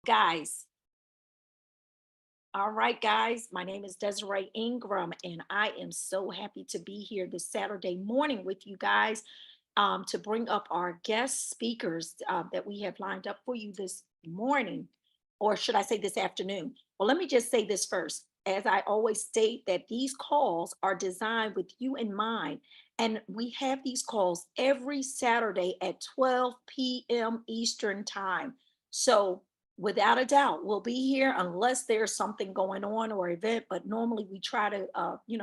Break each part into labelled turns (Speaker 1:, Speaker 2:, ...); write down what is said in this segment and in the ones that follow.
Speaker 1: Guys, all right, guys, my name is Desiree Ingram, and I am so happy to be here this Saturday morning with you guys to bring up our guest speakers that we have lined up for you this morning, or should I say this afternoon? Well, let me just say this first. As I always state, that these calls are designed with you in mind, and we have these calls every Saturday at 12 p.m. Eastern Time. So, without a doubt, we'll be here unless there's something going on or event, but normally we try to,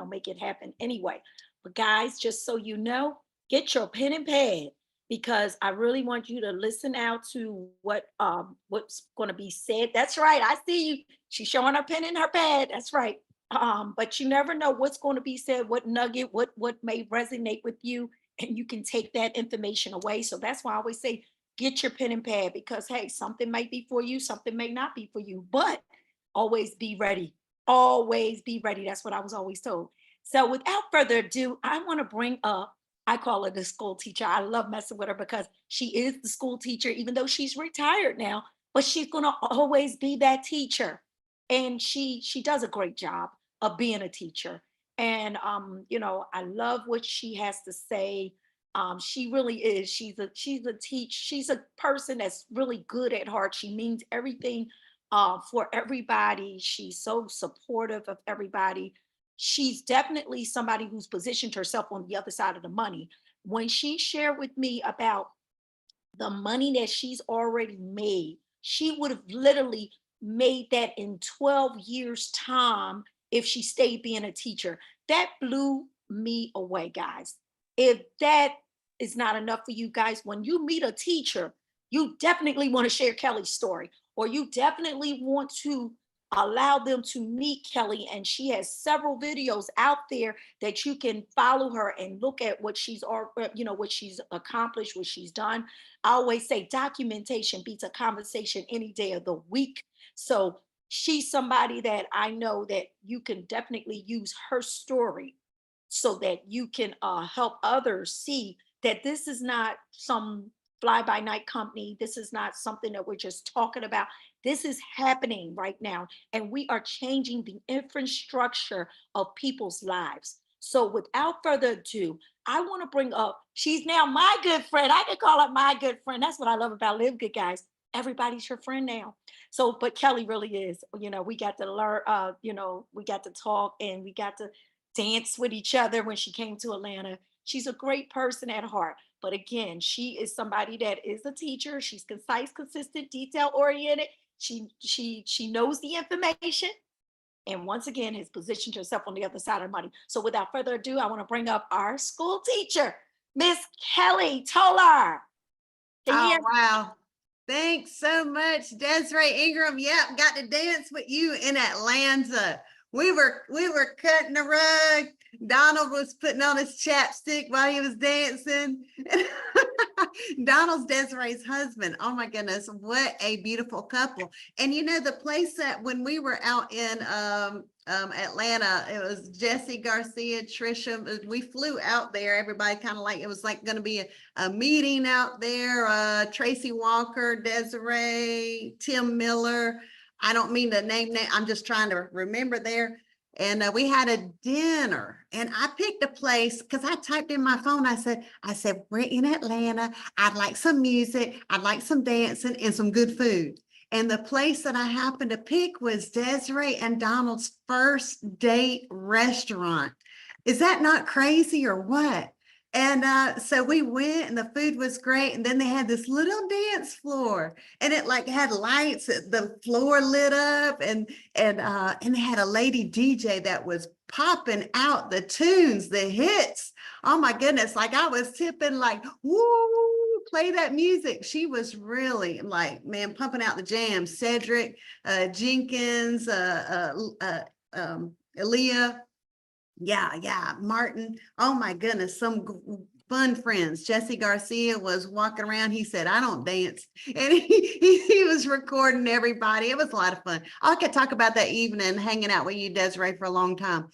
Speaker 1: make it happen anyway. But guys, just so you know, get your pen and pad because I really want you to listen out to what's going to be said. That's right. I see you. She's showing her pen and her pad. That's right. But you never know what's going to be said, what nugget, what may resonate with you, and you can take that information away. So that's why I always say get your pen and pad because hey, something might be for you, something may not be for you, but always be ready. Always be ready. That's what I was always told. So without further ado, I want to bring up, I call her the school teacher. I love messing with her because she is the school teacher, even though she's retired now, but she's gonna always be that teacher. And she does a great job of being a teacher. And I love what she has to say. She really is. She's a person that's really good at heart. She means everything for everybody. She's so supportive of everybody. She's definitely somebody who's positioned herself on the other side of the money. When she shared with me about the money that she's already made, she would have literally made that in 12 years' time if she stayed being a teacher. That blew me away, guys. If that is not enough for you guys, when you meet a teacher, you definitely want to share Kelly's story, or you definitely want to allow them to meet Kelly. And she has several videos out there that you can follow her and look at what what she's accomplished, what she's done. I always say documentation beats a conversation any day of the week. So she's somebody that I know that you can definitely use her story so that you can help others see that this is not some fly by night company. This is not something that we're just talking about. This is happening right now, and we are changing the infrastructure of people's lives. So, without further ado, I want to bring up, she's now my good friend. I can call her my good friend. That's what I love about LiveGood, guys. Everybody's your friend now. So, but Kelly really is. We got to learn, we got to talk and we got to dance with each other when she came to Atlanta. She's a great person at heart. But again, she is somebody that is a teacher. She's concise, consistent, detail oriented. She knows the information, and once again has positioned herself on the other side of money. So without further ado, I want to bring up our school teacher, Miss Kelly Tolar. Can you
Speaker 2: Oh,
Speaker 1: hear
Speaker 2: wow. Thanks so much, Desiree Ingram. Yep, got to dance with you in Atlanta. We were cutting the rug. Donald was putting on his chapstick while he was dancing. Donald's Desiree's husband. Oh my goodness, what a beautiful couple. And the place that when we were out in Atlanta, it was Jesse Garcia, Trisha. We flew out there. Everybody kind of it was like going to be a meeting out there. Tracy Walker, Desiree, Tim Miller. I don't mean to name that. I'm just trying to remember there. And we had a dinner, and I picked a place because I typed in my phone. I said, we're in Atlanta. I'd like some music. I'd like some dancing and some good food. And the place that I happened to pick was Desiree and Donald's first date restaurant. Is that not crazy or what? And so we went, and the food was great. And then they had this little dance floor, and it had lights, the floor lit up, and they had a lady DJ that was popping out the tunes, the hits. Oh my goodness. I was tipping woo, play that music. She was really man, pumping out the jams. Cedric, Jenkins, Aaliyah. Yeah, Martin. Oh my goodness, some fun friends. Jesse Garcia was walking around. He said, I don't dance. And he was recording everybody. It was a lot of fun. I could talk about that evening hanging out with you, Desiree, for a long time.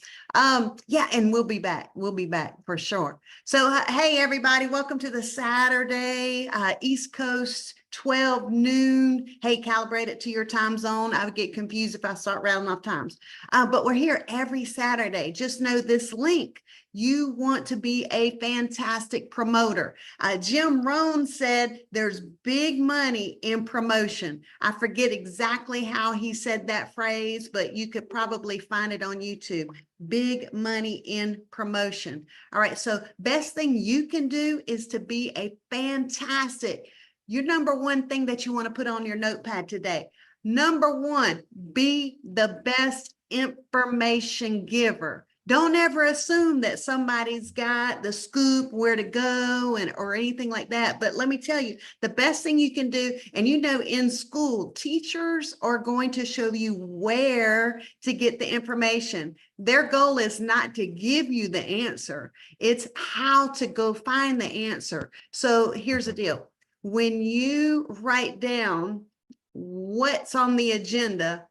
Speaker 2: Yeah, and we'll be back. We'll be back for sure. So, hey, everybody, welcome to the Saturday East Coast 12 noon. Hey, calibrate it to your time zone. I would get confused if I start rounding off times. But we're here every Saturday. Just know this link. You want to be a fantastic promoter. Jim Rohn said there's big money in promotion. I forget exactly how he said that phrase, but you could probably find it on YouTube. Big money in promotion. All right, so best thing you can do is to be a fantastic, your number one thing that you want to put on your notepad today. Number one, be the best information giver. Don't ever assume that somebody's got the scoop, where to go, and or anything like that. But let me tell you, the best thing you can do, and you know, in school, teachers are going to show you where to get the information. Their goal is not to give you the answer. It's how to go find the answer. So here's the deal. When you write down what's on the agenda,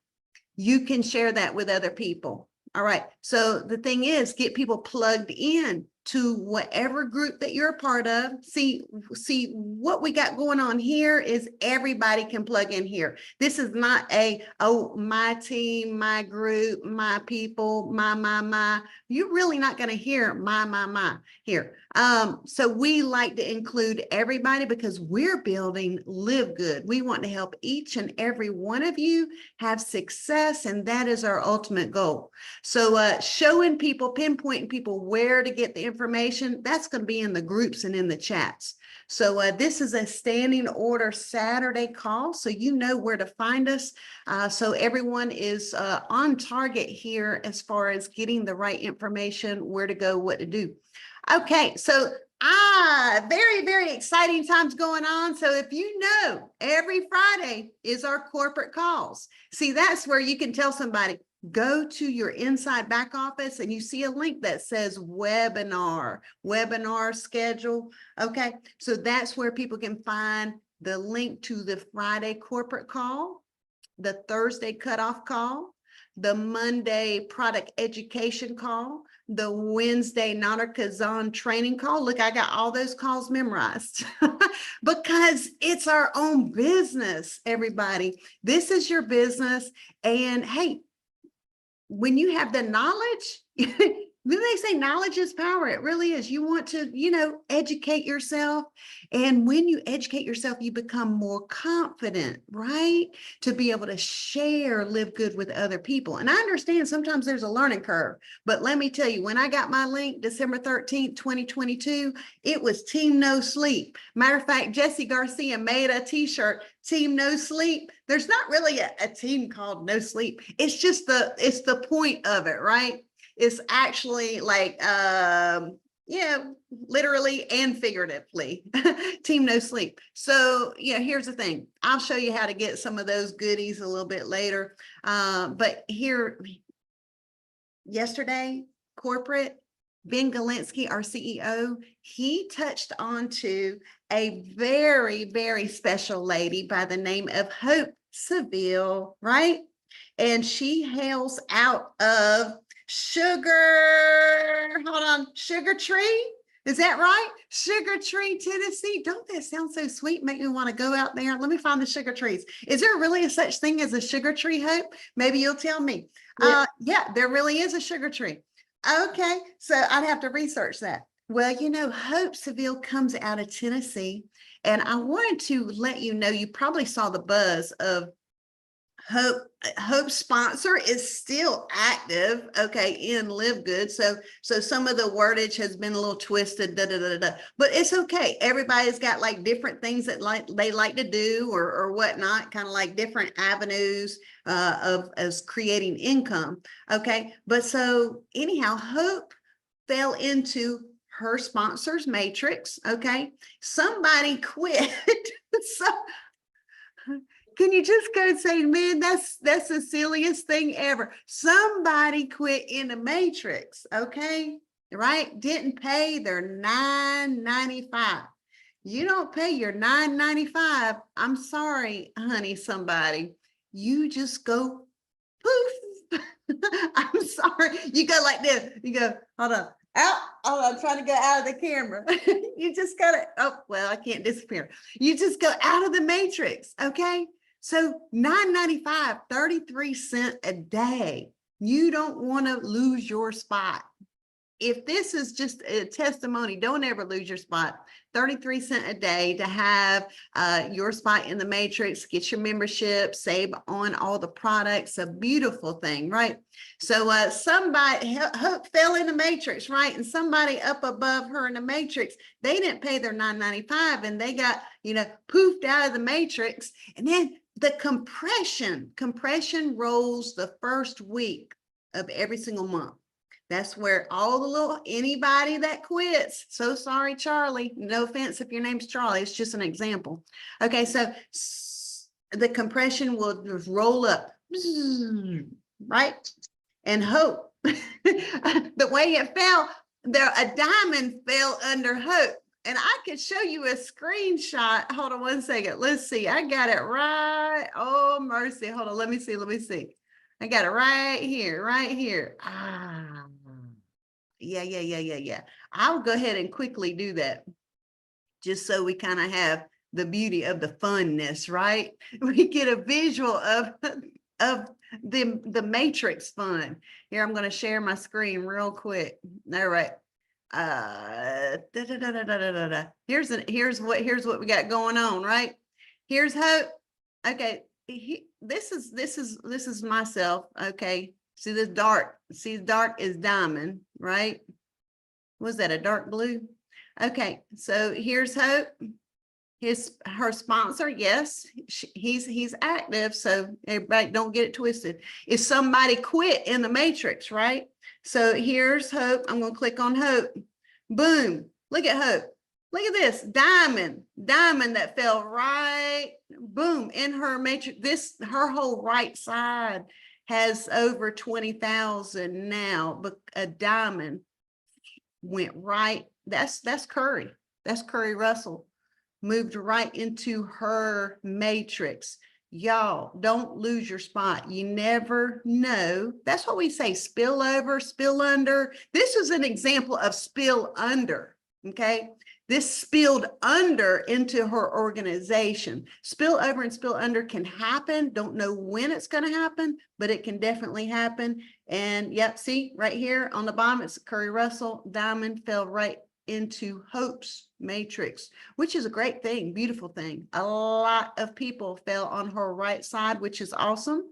Speaker 2: you can share that with other people. All right. So the thing is, get people plugged in to whatever group that you're a part of. See what we got going on here is everybody can plug in here. This is not a, oh, my team, my group, my people, my. You're really not going to hear my here. So we like to include everybody because we're building LiveGood. We want to help each and every one of you have success, and that is our ultimate goal. So showing people, pinpointing people where to get the information, that's going to be in the groups and in the chats. So this is a standing order Saturday call, so you know where to find us. So everyone is on target here as far as getting the right information, where to go, what to do. Okay, so very, very exciting times going on. So if you know, every Friday is our corporate calls. See, that's where you can tell somebody, go to your inside back office and you see a link that says webinar schedule. Okay, so that's where people can find the link to the Friday corporate call, the Thursday cutoff call, the Monday product education call, the Wednesday Nana Kazan training call. Look, I got all those calls memorized because it's our own business, everybody. This is your business. And hey, when you have the knowledge, when they say knowledge is power, it really is. You want to, educate yourself. And when you educate yourself, you become more confident, right? To be able to share LiveGood with other people. And I understand sometimes there's a learning curve, but let me tell you, when I got my link, December 13th, 2022, it was Team No Sleep. Matter of fact, Jesse Garcia made a t-shirt, Team No Sleep. There's not really a team called No Sleep. It's just it's the point of it, right? It's actually like, literally and figuratively, Team No Sleep. So, here's the thing. I'll show you how to get some of those goodies a little bit later. But here, yesterday, corporate, Ben Galinsky, our CEO, he touched on to a very, very special lady by the name of Hope Savell, right? And she hails out of Sugar Tree. Is that right? Sugar Tree, Tennessee. Don't that sound so sweet? Make me want to go out there. Let me find the sugar trees. Is there really a such thing as a sugar tree, Hope? Maybe you'll tell me. Yeah, there really is a sugar tree. Okay, so I'd have to research that. Well, Hope Savell comes out of Tennessee, and I wanted to let you know, you probably saw the buzz of Hope's sponsor is still active, okay, in LiveGood. So some of the wordage has been a little twisted, but it's okay. Everybody's got like different things that they like to do or whatnot, kind of like different avenues of as creating income. Okay, but so anyhow, Hope fell into her sponsor's matrix. Okay, somebody quit. So can you just go and say, man, that's the silliest thing ever. Somebody quit in the matrix, okay? Right? Didn't pay their $9.95. You don't pay your $9.95. I'm sorry, honey, somebody. You just go poof. I'm sorry. You go like this. You go, hold on. out. Oh, I'm trying to go out of the camera. You just gotta, oh, well, I can't disappear. You just go out of the matrix. Okay. So $9.95, 33 cents a day. You don't want to lose your spot. If this is just a testimony, don't ever lose your spot. 33 cents a day to have your spot in the matrix, get your membership, save on all the products, a beautiful thing, right? So somebody Hope fell in the matrix, right? And somebody up above her in the matrix, they didn't pay their $9.95 and they got, poofed out of the matrix. And then the compression rolls the first week of every single month. That's where all the anybody that quits. So sorry, Charlie. No offense if your name's Charlie. It's just an example. Okay, so the compression will just roll up, right? And Hope, the way it fell, a diamond fell under Hope. And I could show you a screenshot. Hold on one second. Let's see. I got it right. Oh, mercy. Hold on. Let me see. I got it right here. Yeah. I'll go ahead and quickly do that, just so we kind of have the beauty of the funness, right? We get a visual of the matrix fun. Here, I'm going to share my screen real quick. All right. Here's what we got going on, right? Here's Hope. Okay. This is myself. Okay. See this dark, dark is diamond, right? Was that a dark blue? Okay. So here's Hope. Her sponsor. Yes, he's active. So everybody don't get it twisted. If somebody quit in the matrix, right? So here's Hope. I'm going to click on Hope. Boom. Look at Hope. Look at this diamond that fell right, boom, in her matrix. Her whole right side has over 20,000 now, but a diamond went right. That's Curry. That's Curry Russell. Moved right into her matrix. Y'all, don't lose your spot. You never know. That's what we say, spill over, spill under. This is an example of spill under, okay? This spilled under into her organization. Spill over and spill under can happen. Don't know when it's going to happen, but it can definitely happen. And yep, see right here on the bottom, it's Curry Russell. Diamond fell right into Hope's matrix, which is a great thing, beautiful thing. A lot of people fell on her right side, which is awesome.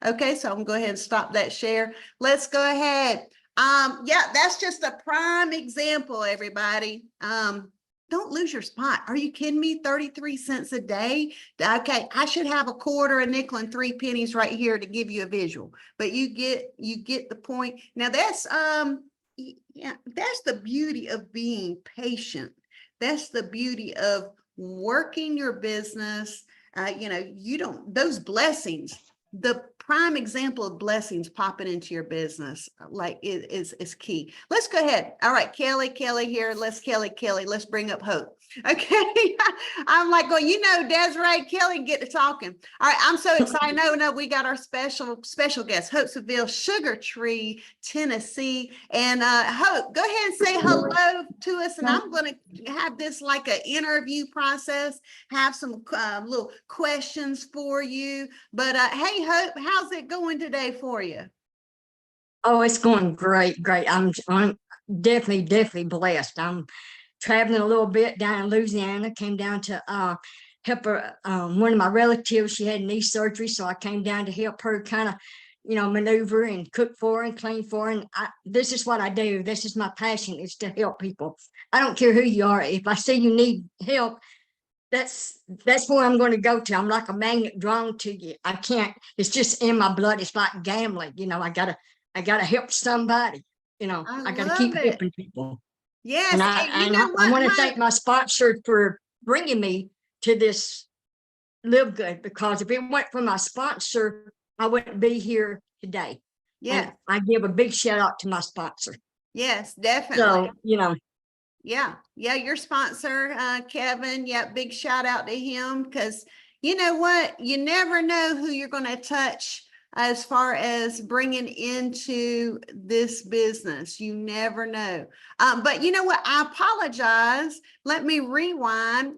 Speaker 2: Okay, so I'm gonna go ahead and stop that share. Let's go ahead. Yeah, that's just a prime example, everybody. Don't lose your spot. Are you kidding me? 33 cents a day. Okay, I should have a quarter, a nickel, and 3 pennies right here to give you a visual, but you get the point. Now that's that's the beauty of being patient. That's the beauty of working your business. Those blessings, the prime example of blessings popping into your business, like is key. Let's go ahead. All right, Kelly here. Kelly, let's bring up Hope. Okay. I'm like going, Desiree, Kelly, get to talking. All right. I'm so excited. No, we got our special guest, Hope Savell, Sugar Tree, Tennessee. And Hope, go ahead and say hello to us. And I'm going to have this like an interview process, have some little questions for you. But hey, Hope, how's it going today for you?
Speaker 3: Oh, it's going great. I'm definitely blessed. I'm traveling a little bit down in Louisiana, came down to help her, one of my relatives. She had knee surgery, so I came down to help her kind of, maneuver and cook for her and clean for her. And this is what I do. This is my passion, is to help people. I don't care who you are. If I see you need help, that's where I'm going to go to. I'm like a magnet drawn to you. I can't, it's just in my blood. It's like gambling. I gotta help somebody. I gotta keep helping people.
Speaker 2: Yes.
Speaker 3: And I want to thank my sponsor for bringing me to this LiveGood, because if it weren't for my sponsor, I wouldn't be here today. Yeah. I give a big shout out to my sponsor.
Speaker 2: Yes, definitely.
Speaker 3: So,
Speaker 2: Yeah, your sponsor, Kevin. Yeah, big shout out to him, because you know what? You never know who you're going to touch as far as bringing into this business. You never know. But you know what? I apologize. Let me rewind.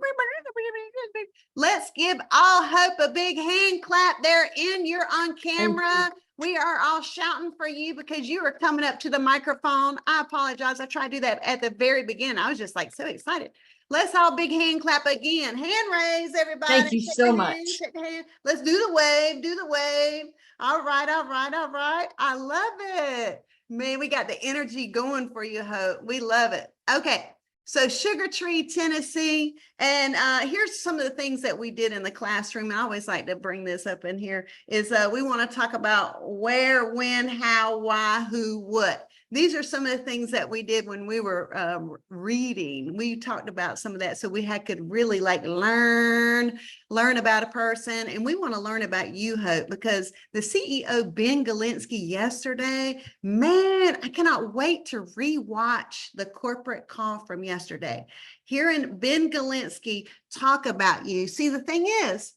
Speaker 2: Let's give all Hope a big hand clap there. You're on camera. We are all shouting for you because you are coming up to the microphone. I apologize. I tried to do that at the very beginning. I was just like so excited. Let's all big hand clap again. Hand raise, everybody.
Speaker 3: Thank you so much.
Speaker 2: Shake the hand. Let's do the wave. Do the wave. All right, all right, all right. I love it. Man, we got the energy going for you, Hope. We love it. Okay. So Sugar Tree, Tennessee. And here's some of the things that we did in the classroom. I always like to bring this up in here is we want to talk about where, when, how, why, who, what. These are some of the things that we did when we were reading. We talked about some of that so we could really like learn about a person. And we want to learn about you, Hope, because the CEO, Ben Galinsky, yesterday, man, I cannot wait to rewatch the corporate call from yesterday. Hearing Ben Galinsky talk about you. See, the thing is,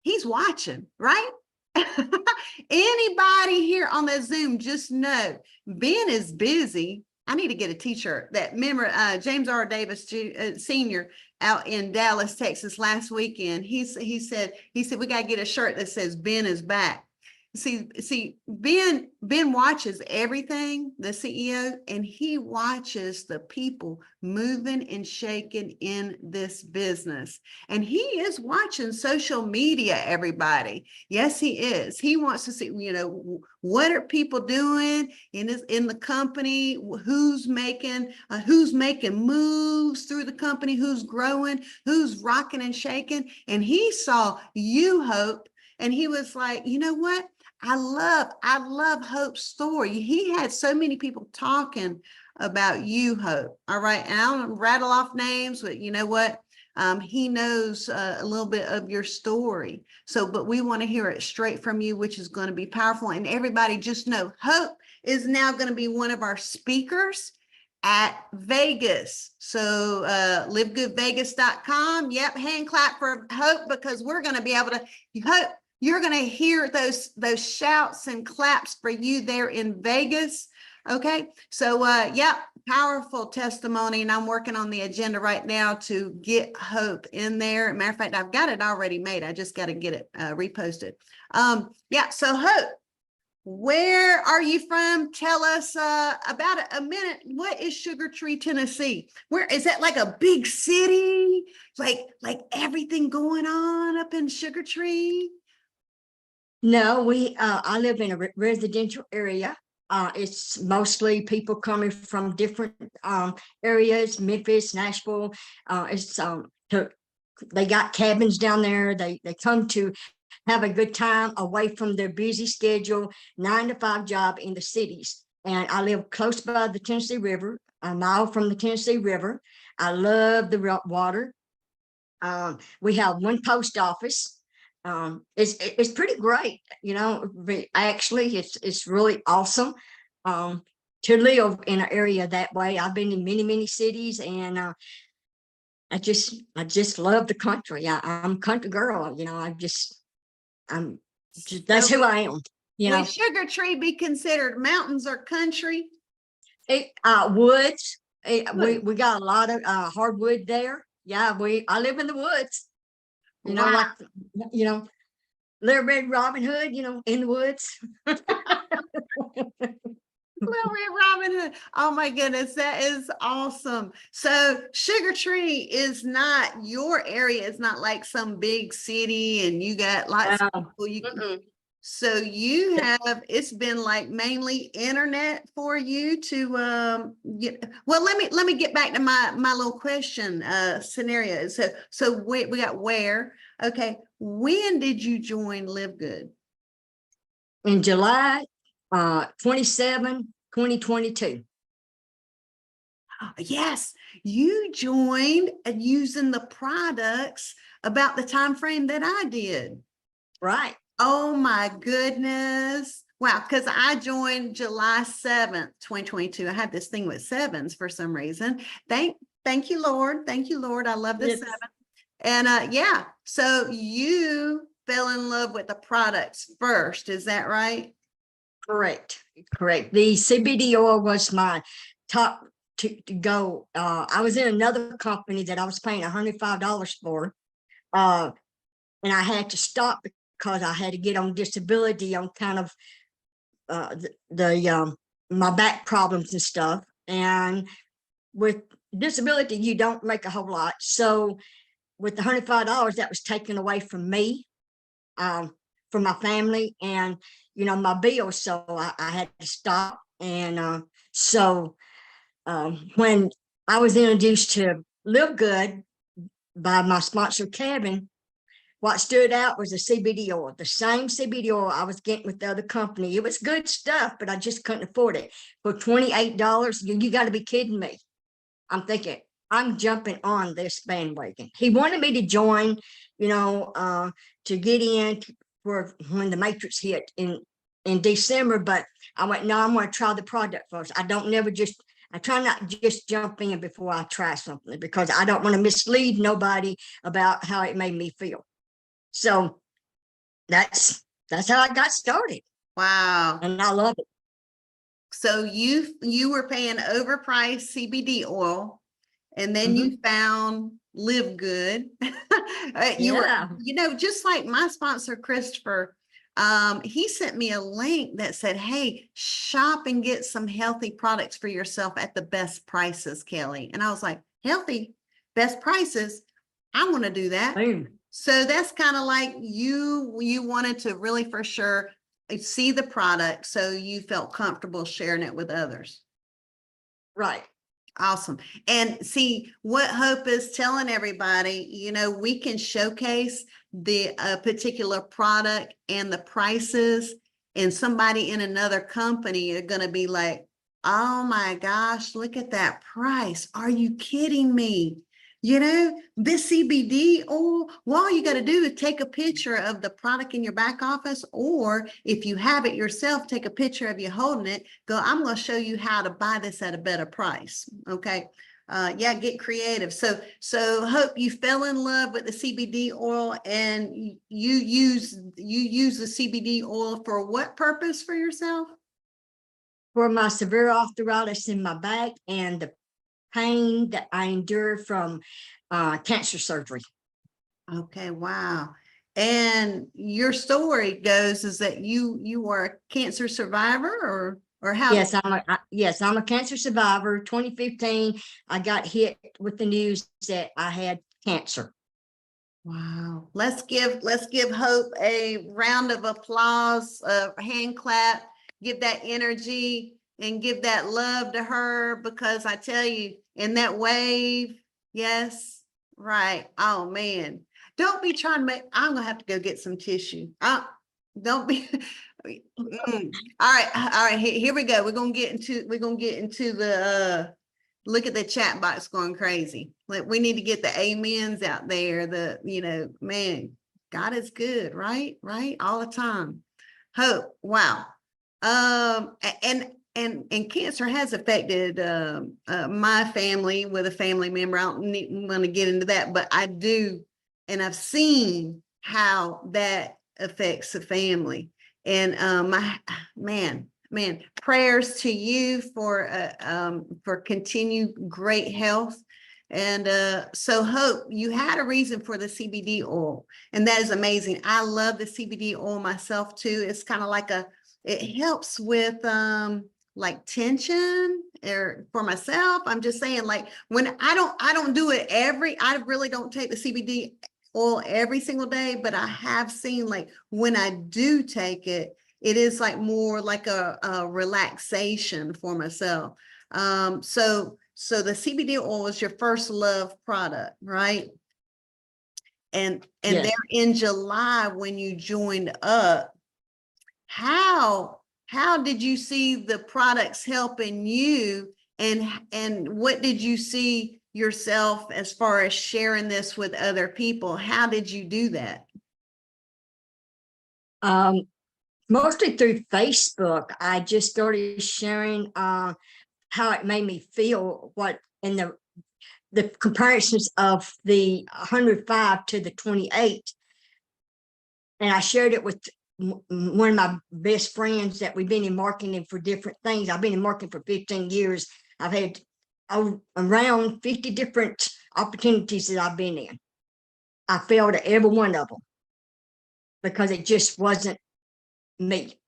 Speaker 2: he's watching, right? Anybody here on the Zoom, just know Ben is busy. I need to get a t-shirt. That remember James R. Davis Sr. out in Dallas, Texas last weekend. He said we got to get a shirt that says Ben is back. See, Ben watches everything, the CEO, and he watches the people moving and shaking in this business. And he is watching social media, everybody. Yes, he is. He wants to see, what are people doing in the company, who's making moves through the company, who's growing, who's rocking and shaking. And he saw you, Hope, and he was like, you know what? I love Hope's story. He had so many people talking about you, Hope. All right. And I don't rattle off names, but you know what? He knows a little bit of your story. But we want to hear it straight from you, which is going to be powerful. And everybody just know Hope is now going to be one of our speakers at Vegas. So LiveGoodVegas.com. Yep. Hand clap for Hope because we're going to be able to Hope. You're going to hear those shouts and claps for you there in Vegas. Okay. So, yeah, powerful testimony. And I'm working on the agenda right now to get Hope in there. Matter of fact, I've got it already made. I just got to get it reposted. Yeah. So Hope, where are you from? Tell us about a minute. What is Sugar Tree, Tennessee? Where is that? Like a big city? Like everything going on up in Sugar Tree?
Speaker 3: No, I live in a residential area. It's mostly people coming from different areas, Memphis, Nashville. They got cabins down there. They come to have a good time away from their busy schedule, 9-to-5 job in the cities. And I live close by the Tennessee River, a mile from the Tennessee River. I love the water. We have one post office. It's pretty great, actually it's really awesome to live in an area that way. I've been in many cities, and I just love the country. I'm a country girl, that's who I am.
Speaker 2: Would Sugar Tree be considered mountains or country?
Speaker 3: Woods. We got a lot of hardwood there. Yeah, I live in the woods.
Speaker 2: Wow.
Speaker 3: Little Red Robin Hood, in the woods.
Speaker 2: Little Red Robin Hood. Oh my goodness, that is awesome. So Sugar Tree is not your area. It's not like some big city and you got lots of people. So you have, it's been like mainly internet for you to well, let me get back to my little question scenario. So we got where. Okay, when did you join LiveGood?
Speaker 3: In July 27, 2022.
Speaker 2: Yes, you joined using the products about the time frame that I did.
Speaker 3: Right.
Speaker 2: Oh my goodness. Wow, because I joined July 7th, 2022. I had this thing with sevens for some reason. Thank you, Lord. Thank you, Lord. I love the seven. And yeah, so you fell in love with the products first. Is that right?
Speaker 3: Correct. Correct. The CBD oil was my top to go. I was in another company that I was paying $105 for. And I had to stop because I had to get on disability on kind of my back problems and stuff. And with disability, you don't make a whole lot. So with the $105, that was taken away from me, from my family, and my bills. So I had to stop. And when I was introduced to LiveGood by my sponsor Kevin, what stood out was the CBD oil, the same CBD oil I was getting with the other company. It was good stuff, but I just couldn't afford it. For $28, you got to be kidding me. I'm thinking, I'm jumping on this bandwagon. He wanted me to join, to get in for when the Matrix hit in December, but I went, no, I'm going to try the product first. I try not to just jump in before I try something, because I don't want to mislead nobody about how it made me feel. So that's how I got started.
Speaker 2: Wow.
Speaker 3: And I love it.
Speaker 2: So you were paying overpriced CBD oil, and then you found LiveGood. You were, just like my sponsor, Christopher, he sent me a link that said, hey, shop and get some healthy products for yourself at the best prices, Kelly. And I was like, healthy, best prices. I want to do that.
Speaker 3: Boom.
Speaker 2: So that's kind of like you wanted to really for sure see the product, so you felt comfortable sharing it with others.
Speaker 3: Right.
Speaker 2: Awesome. And see what Hope is telling everybody, we can showcase the particular product and the prices, and somebody in another company are going to be like, oh my gosh, look at that price. Are you kidding me? This CBD oil, all you got to do is take a picture of the product in your back office, or if you have it yourself, take a picture of you holding it. Go, I'm going to show you how to buy this at a better price. Okay. Get creative. So Hope, you fell in love with the CBD oil, and you use the CBD oil for what purpose for yourself?
Speaker 3: For my severe arthritis in my back and the pain that I endured from cancer surgery. Okay,
Speaker 2: wow. And your story goes is that you were a cancer survivor, or how?
Speaker 3: Yes, I'm a cancer survivor. 2015, I got hit with the news that I had cancer.
Speaker 2: Wow. Let's give Hope a round of applause, a hand clap, give that energy and give that love to her, because I tell you, in that wave, yes, right. Oh man, don't be trying to make, I'm gonna have to go get some tissue. Don't be. All right. Here we go. We're gonna get into the look at the chat box going crazy. Like, we need to get the amens out there. Man, God is good, right? Right, all the time. Hope, wow. And cancer has affected my family with a family member. I don't want to get into that, but I do, and I've seen how that affects the family. And man, prayers to you for continued great health. And so Hope, you had a reason for the CBD oil, and that is amazing. I love the CBD oil myself too. It's kind of like it helps with like tension, or for myself, I'm just saying, like, when I don't do it I really don't take the CBD oil every single day, but I have seen, like, when I do take it, it is like more like a relaxation for myself. So the CBD oil is your first love product, right? And
Speaker 3: Yes.
Speaker 2: there in July, when you joined up, how did you see the products helping you, and what did you see yourself as far as sharing this with other people? How did you do that?
Speaker 3: Mostly through Facebook. I just started sharing how it made me feel, what in the comparisons of the 105 to the 28. and I shared it with one of my best friends that we've been in marketing for different things. I've been in marketing for 15 years. I've had around 50 different opportunities that I've been in. I failed at every one of them because it just wasn't me.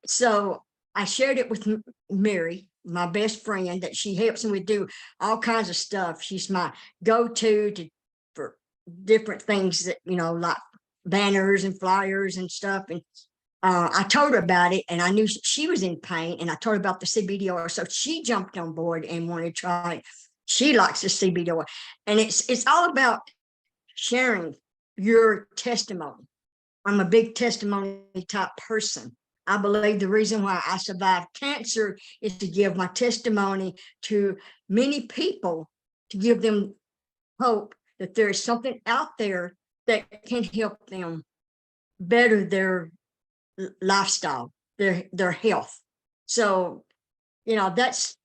Speaker 3: So I shared it with Mary, my best friend, that she helps me do all kinds of stuff. She's my go-to for different things that, like banners and flyers and stuff. And I told her about it, and I knew she was in pain, and I told her about the CBD. So she jumped on board and wanted to try it. She likes the CBD, and it's all about sharing your testimony. I'm a big testimony type person. I believe the reason why I survived cancer is to give my testimony to many people, to give them hope that there is something out there that can help them better their lifestyle, their health. So, that's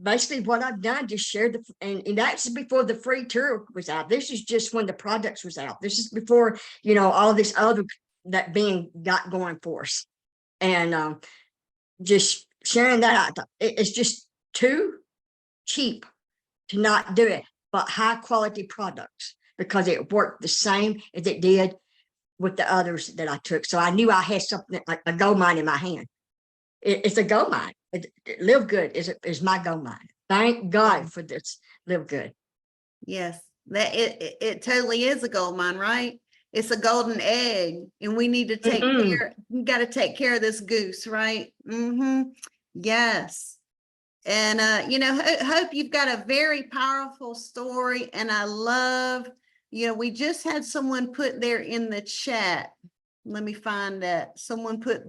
Speaker 3: basically what I've done. Just share and that's before the free tour was out. This is just when the products was out. This is before, all this other that being got going for us. And just sharing that out. It's just too cheap to not do it, but high quality products, because it worked the same as it did with the others that I took. So I knew I had something like a gold mine in my hand. It's a gold mine. LiveGood is my gold mine. Thank God for this LiveGood.
Speaker 2: Yes, that it totally is a gold mine, right? It's a golden egg, and we need to take care. We got to take care of this goose, right? Yes. And hope you've got a very powerful story, and I love, we just had someone put there in the chat. Let me find that. Someone put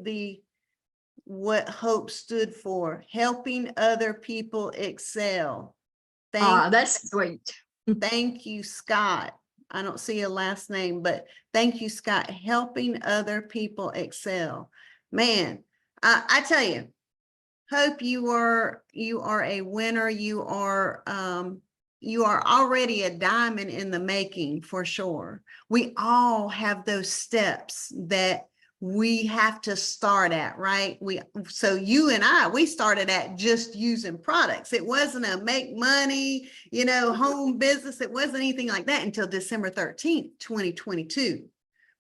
Speaker 2: what hope stood for: helping other people excel.
Speaker 3: That's sweet.
Speaker 2: Thank you, Scott. I don't see a last name, but thank you, Scott. Helping other people excel. Man, I tell you, Hope, you are a winner. You are already a diamond in the making, for sure. We all have those steps that we have to start at, right? So you and we started at just using products. It wasn't a make money, home business. It wasn't anything like that until December 13th, 2022,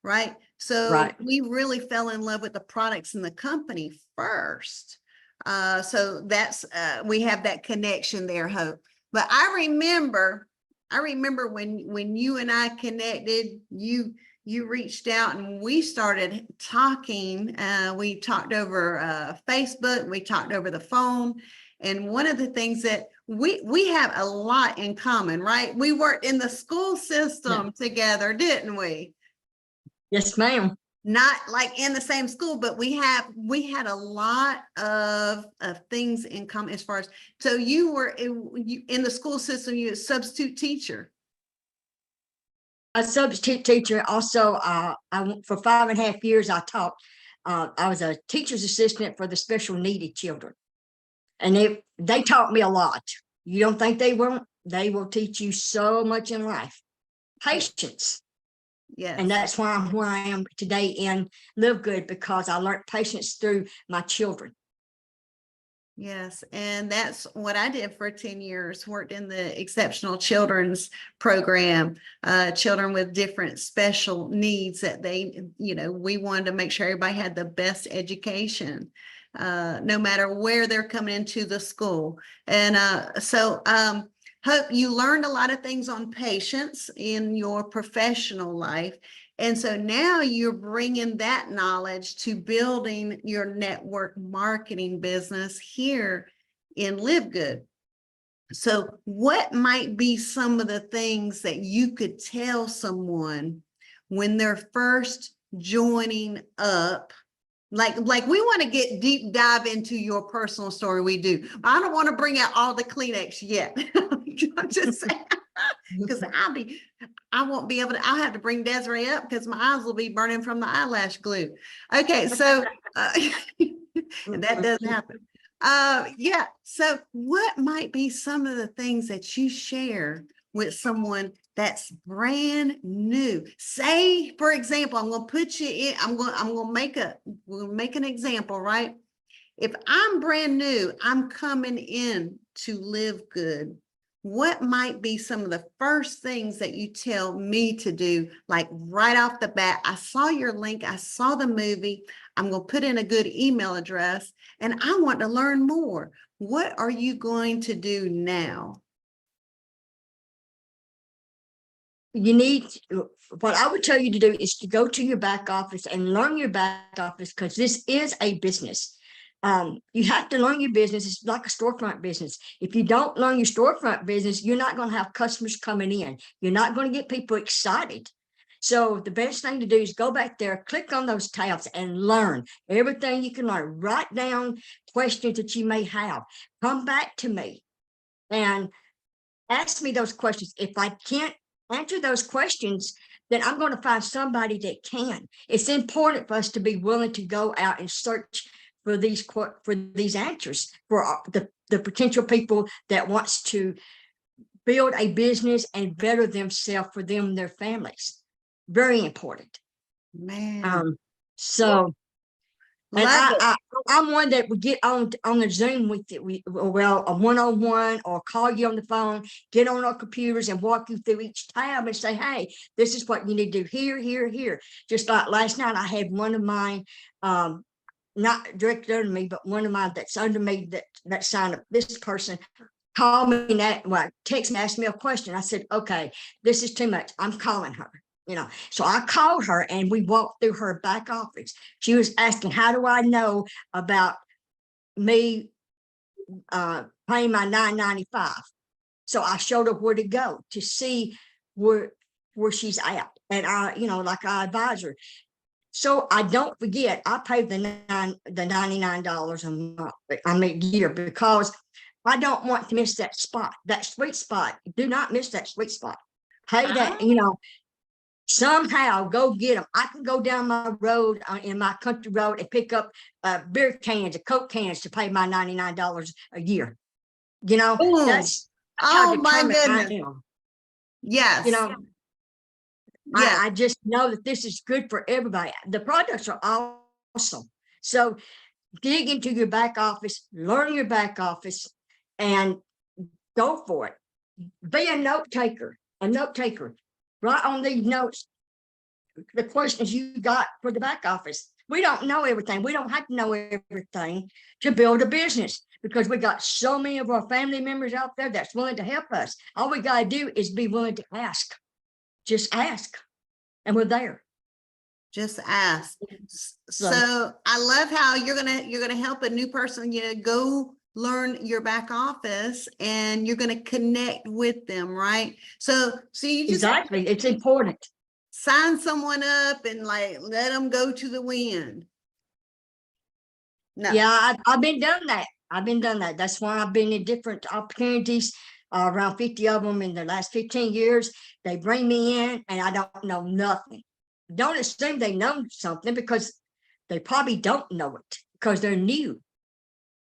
Speaker 2: right? So we really fell in love with the products and the company first. So that's we have that connection there, Hope. But I remember when you and I connected, you reached out and we started talking. We talked over Facebook, we talked over the phone. And one of the things that we have a lot in common, right? We worked in the school system together, didn't we?
Speaker 3: Yes, ma'am.
Speaker 2: Not like in the same school, but we had a lot of things in common as far as, so you were in the school system, you were a substitute teacher.
Speaker 3: A substitute teacher. Also, for 5.5 years, I taught. I was a teacher's assistant for the special needed children. And they taught me a lot. You don't think they won't? They will teach you so much in life. Patience.
Speaker 2: Yes.
Speaker 3: And that's why I'm where I am today in LiveGood, because I learned patience through my children.
Speaker 2: Yes, and that's what I did for 10 years, worked in the exceptional children's program, children with different special needs that we wanted to make sure everybody had the best education, no matter where they're coming into the school. And Hope, you learned a lot of things on patience in your professional life. And so now you're bringing that knowledge to building your network marketing business here in LiveGood. So what might be some of the things that you could tell someone when they're first joining up? Like we want to get deep dive into your personal story. We do. I don't want to bring out all the Kleenex yet. I'm just saying, because I won't be able to. I'll have to bring Desiree up because my eyes will be burning from the eyelash glue. Okay, so that doesn't happen. Yeah. So what might be some of the things that you share with someone that's brand new. Say, for example, I'm going to put you in, we'll make an example, right? If I'm brand new, I'm coming in to LiveGood. What might be some of the first things that you tell me to do? Like right off the bat, I saw your link, I saw the movie, I'm going to put in a good email address and I want to learn more. What are you going to do now?
Speaker 3: You need, what I would tell you to do is to go to your back office and learn your back office, because this is a business. You have to learn your business. It's like a storefront business. If you don't learn your storefront business, you're not going to have customers coming in. You're not going to get people excited. So the best thing to do is go back there, click on those tabs and learn everything you can learn. Write down questions that you may have. Come back to me and ask me those questions. If I can't answer those questions, then I'm going to find somebody that can. It's important for us to be willing to go out and search for these answers for the potential people that wants to build a business and better themselves for them and their families. Very important.
Speaker 2: Man,
Speaker 3: So and
Speaker 2: love it.
Speaker 3: I'm one that would get on the Zoom with it. Well, a one-on-one or call you on the phone, get on our computers and walk you through each tab and say, hey, this is what you need to do here, here, here. Just like last night, I had one of mine, not directly under me, but one of mine that's under me that signed up. This person called me text me, asked me a question. I said, okay, this is too much. I'm calling her. So I called her and we walked through her back office. She was asking, how do I know about me paying my $9.95? So I showed her where to go to see where she's at. And like I advise her. So I don't forget, I paid the $99 a month, a year, because I don't want to miss that spot, that sweet spot. Do not miss that sweet spot. Pay that, somehow go get them. I can go down my road in my country road and pick up beer cans or Coke cans to pay my $99 a year.
Speaker 2: Boom.
Speaker 3: That's
Speaker 2: Oh
Speaker 3: how
Speaker 2: my
Speaker 3: determined I
Speaker 2: goodness.
Speaker 3: am.
Speaker 2: Yes.
Speaker 3: Yeah. I just know that this is good for everybody. The products are awesome. So dig into your back office, learn your back office, and go for it. Be a note taker. Write on these notes the questions you got for the back office. We don't know everything. We don't have to know everything to build a business, because we got so many of our family members out there that's willing to help us. All we got to do is be willing to ask. Just ask, and we're there.
Speaker 2: Just ask. So I love how you're gonna help a new person, go learn your back office, and you're gonna connect with them, right? So you just
Speaker 3: exactly, it's important.
Speaker 2: Sign someone up and let them go to the wind. No.
Speaker 3: Yeah, I've been doing that. That's why I've been in different opportunities, around 50 of them in the last 15 years. They bring me in and I don't know nothing. Don't assume they know something, because they probably don't know it, because they're new.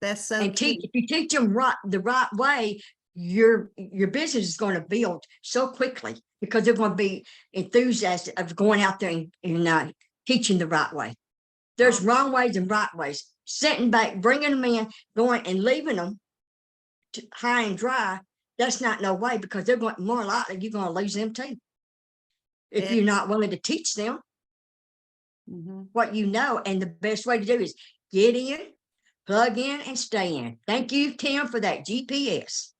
Speaker 2: That's so
Speaker 3: and
Speaker 2: key.
Speaker 3: if you teach them the right way, your business is going to build so quickly, because they're going to be enthusiastic of going out there and teaching the right way. There's wrong ways and right ways. Sitting back, bringing them in, going and leaving them high and dry, that's not no way, because they're going, more likely you're going to lose them too, if you're not willing to teach them what you know. And the best way to do is get in, plug in, and stay in. Thank you, Tim, for that GPS.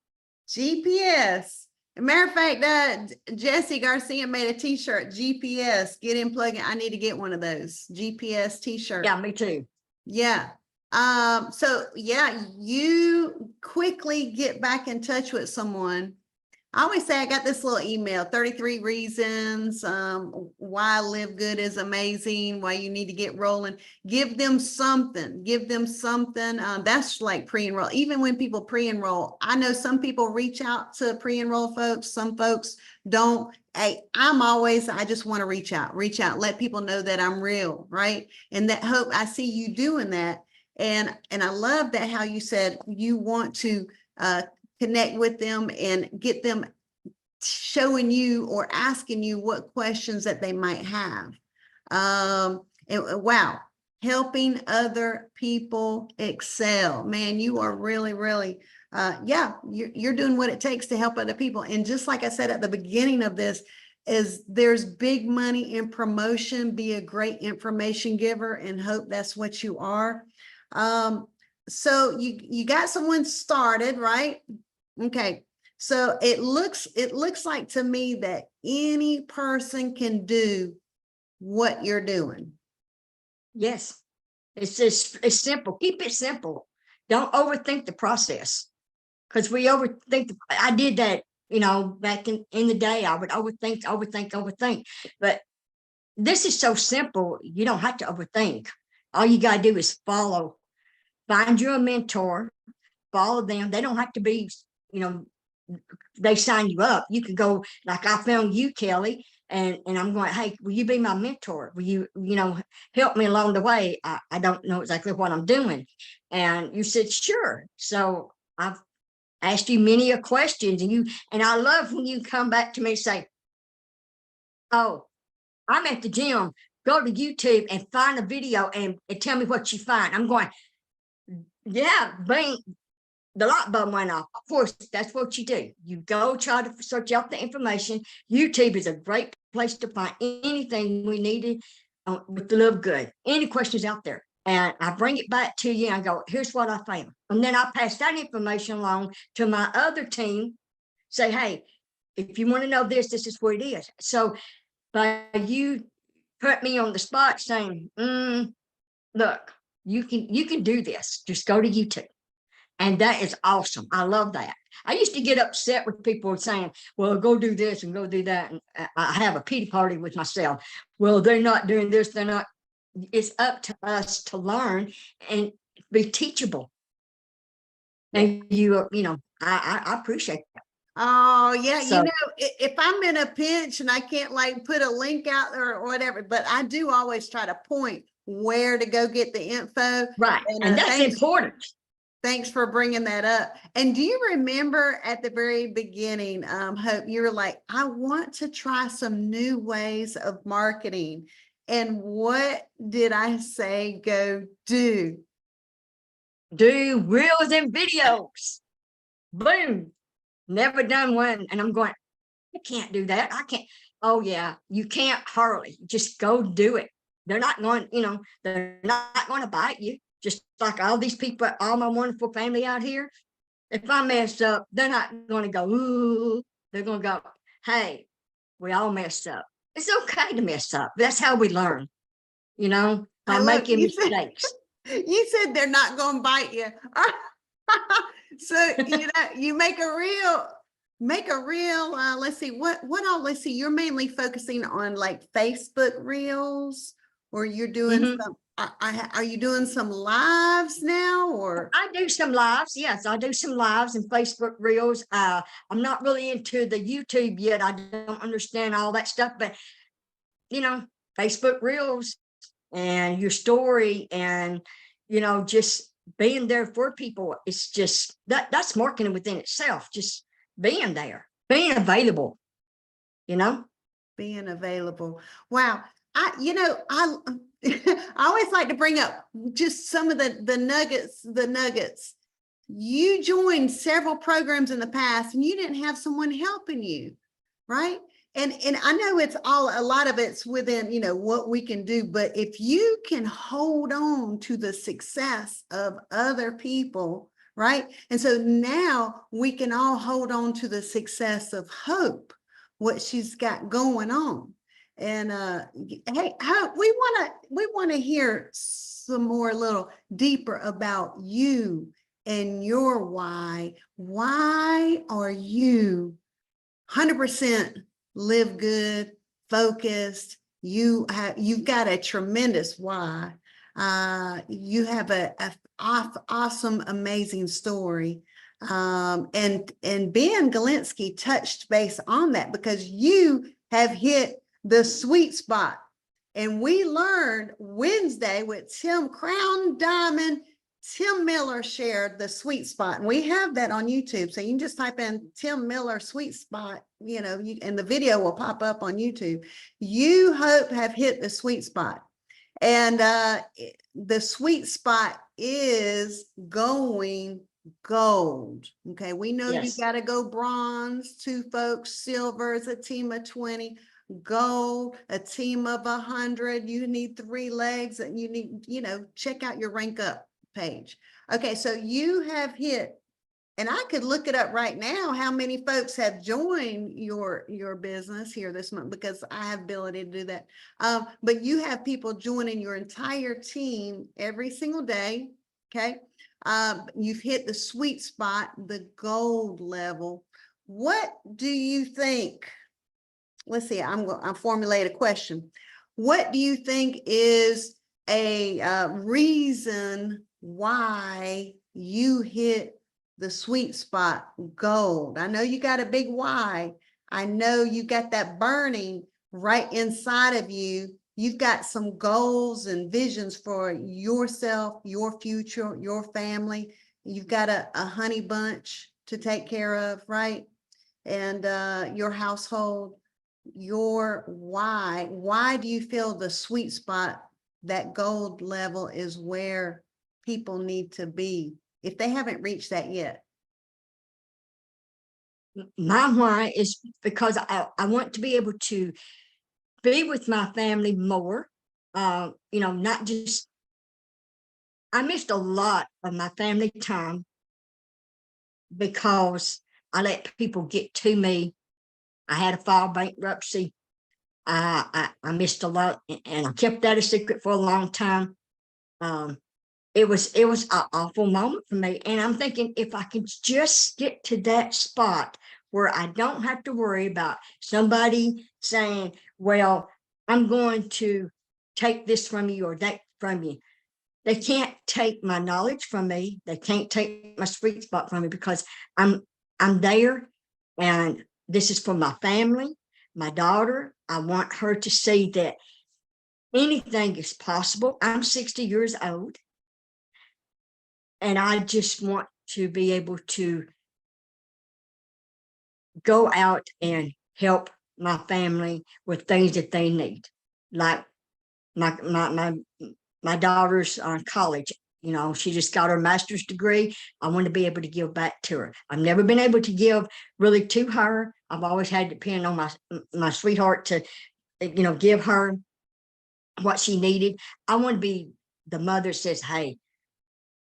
Speaker 2: Matter of fact, Jesse Garcia made a t-shirt, GPS, get in, plug in. I need to get one of those GPS t-shirts.
Speaker 3: Yeah, me too.
Speaker 2: Yeah. So yeah, you quickly get back in touch with someone. I always say I got this little email, 33 reasons why LiveGood is amazing, why you need to get rolling. Give them something. That's like pre-enroll. Even when people pre-enroll, I know some people reach out to pre-enroll folks. Some folks don't. Hey, I just want to reach out, let people know that I'm real, right? And that hope, I see you doing that. And I love that how you said you want to connect with them and get them showing you or asking you what questions that they might have. And wow, helping other people excel. Man, you are really, really, yeah, you're doing what it takes to help other people. And just like I said at the beginning of this, is there's big money in promotion. Be a great information giver, and hope that's what you are. So you got someone started, right? Okay. So it looks like to me that any person can do what you're doing.
Speaker 3: Yes. It's simple. Keep it simple. Don't overthink the process. Because we overthink. I did that, back in the day. I would overthink. But this is so simple. You don't have to overthink. All you got to do is follow. Find you a mentor, follow them. They don't have to be, they sign you up. You could go, like I found you, Kelly, and I'm going, hey, will you be my mentor? Will you, help me along the way? I don't know exactly what I'm doing. And you said, sure. So I've asked you many a questions, and I love when you come back to me and say, oh, I'm at the gym. Go to YouTube and find a video and tell me what you find. I'm going, yeah, bang, the light bulb went off. Of course, that's what you do. You go try to search out the information. YouTube is a great place to find anything we needed with the LiveGood. Any questions out there. And I bring it back to you and I go, here's what I found. And then I pass that information along to my other team. Say, hey, if you want to know this, this is what it is. So by you put me on the spot saying, look, you can do this. Just go to YouTube. And that is awesome. I love that. I used to get upset with people saying, well, go do this and go do that. And I have a pity party with myself. Well, they're not doing this. They're not. It's up to us to learn and be teachable. And I appreciate that.
Speaker 2: Oh yeah,
Speaker 3: So,
Speaker 2: if I'm in a pinch and I can't like put a link out there or whatever, but I do always try to point where to go get the info.
Speaker 3: right. And that's important.
Speaker 2: Thanks for bringing that up. And do you remember at the very beginning, Hope, you were like, I want to try some new ways of marketing. And what did I say? Go do?
Speaker 3: Do reels and videos. Boom. Never done one. And I'm going, I can't do that. I can't. Oh yeah, you can't hardly. Just go do it. They're not going, they're not going to bite you. Just like all these people, all my wonderful family out here. If I mess up, they're not going to go, ooh. They're going to go, hey, we all messed up. It's okay to mess up. That's how we learn, by making mistakes.
Speaker 2: You said they're not going to bite you. So, you make a real, let's see, let's see, you're mainly focusing on like Facebook reels, or you're doing some, are you doing some lives now, or?
Speaker 3: I do some lives. Yes, I do some lives and Facebook reels. I'm not really into the YouTube yet. I don't understand all that stuff, but Facebook reels and your story and, just being there for people. It's just that's marketing within itself. Just being there, being available,
Speaker 2: being available. Wow. I always like to bring up just some of the nuggets. You joined several programs in the past and you didn't have someone helping you, right? And I know a lot of it's within, what we can do, but if you can hold on to the success of other people, right? And so now we can all hold on to the success of Hope, what she's got going on. And hey, Hope, we want to hear some more, a little deeper about you and your why. Why are you 100% LiveGood focused? You've got a tremendous why. You have a awesome, amazing story. And Ben Galinsky touched base on that because you have hit the sweet spot. And we learned Wednesday with Tim Crown Diamond Tim Miller shared the sweet spot, and we have that on YouTube. So you can just type in Tim Miller sweet spot, and the video will pop up on YouTube. You hope have hit the sweet spot. And the sweet spot is going gold. Okay, we know you
Speaker 3: Yes.
Speaker 2: got to go bronze, 2 folks, silver is a team of 20, gold, a team of 100. You need 3 legs, and you need, check out your rank up page. Okay, so you have hit, and I could look it up right now, how many folks have joined your business here this month, because I have ability to do that. But you have people joining your entire team every single day. Okay. You've hit the sweet spot, the gold level. What do you think? Let's see, I'll formulate a question. What do you think is a reason why you hit the sweet spot, gold? I know you got a big why. I know you got that burning right inside of you. You've got some goals and visions for yourself, your future, your family. You've got a honey bunch to take care of, right? And your household. Your why do you feel the sweet spot, that gold level is where people need to be if they haven't reached that yet?
Speaker 3: My why is because I want to be able to be with my family more. Not just, I missed a lot of my family time because I let people get to me. I had to file bankruptcy. I missed a lot, and I kept that a secret for a long time. It was an awful moment for me, and I'm thinking, if I could just get to that spot where I don't have to worry about somebody saying, well, I'm going to take this from you or that from you. They can't take my knowledge from me. They can't take my sweet spot from me, because I'm there, and this is for my family, my daughter. I want her to see that anything is possible. I'm 60 years old, and I just want to be able to go out and help my family with things that they need, like my daughter's college. She just got her master's degree. I want to be able to give back to her. I've never been able to give really to her. I've always had to depend on my sweetheart to, give her what she needed. I want to be the mother says, hey,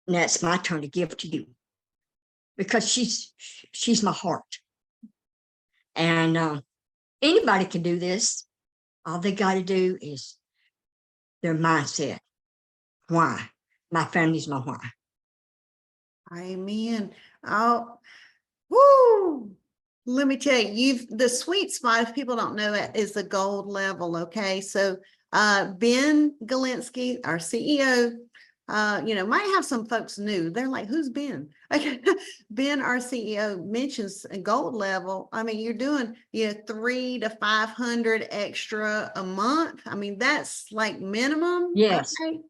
Speaker 3: now it's my turn to give to you, because she's my heart. And anybody can do this. All they got to do is their mindset. Why? My family's my why.
Speaker 2: Amen. Oh, woo. Let me tell you, the sweet spot, if people don't know it, is the gold level. Okay. So Ben Galinsky, our CEO, might have some folks new. They're like, who's Ben? Okay. Ben, our CEO, mentions a gold level. I mean, you're doing 300 to 500 extra a month. I mean, that's like minimum.
Speaker 3: Yes.
Speaker 2: Okay.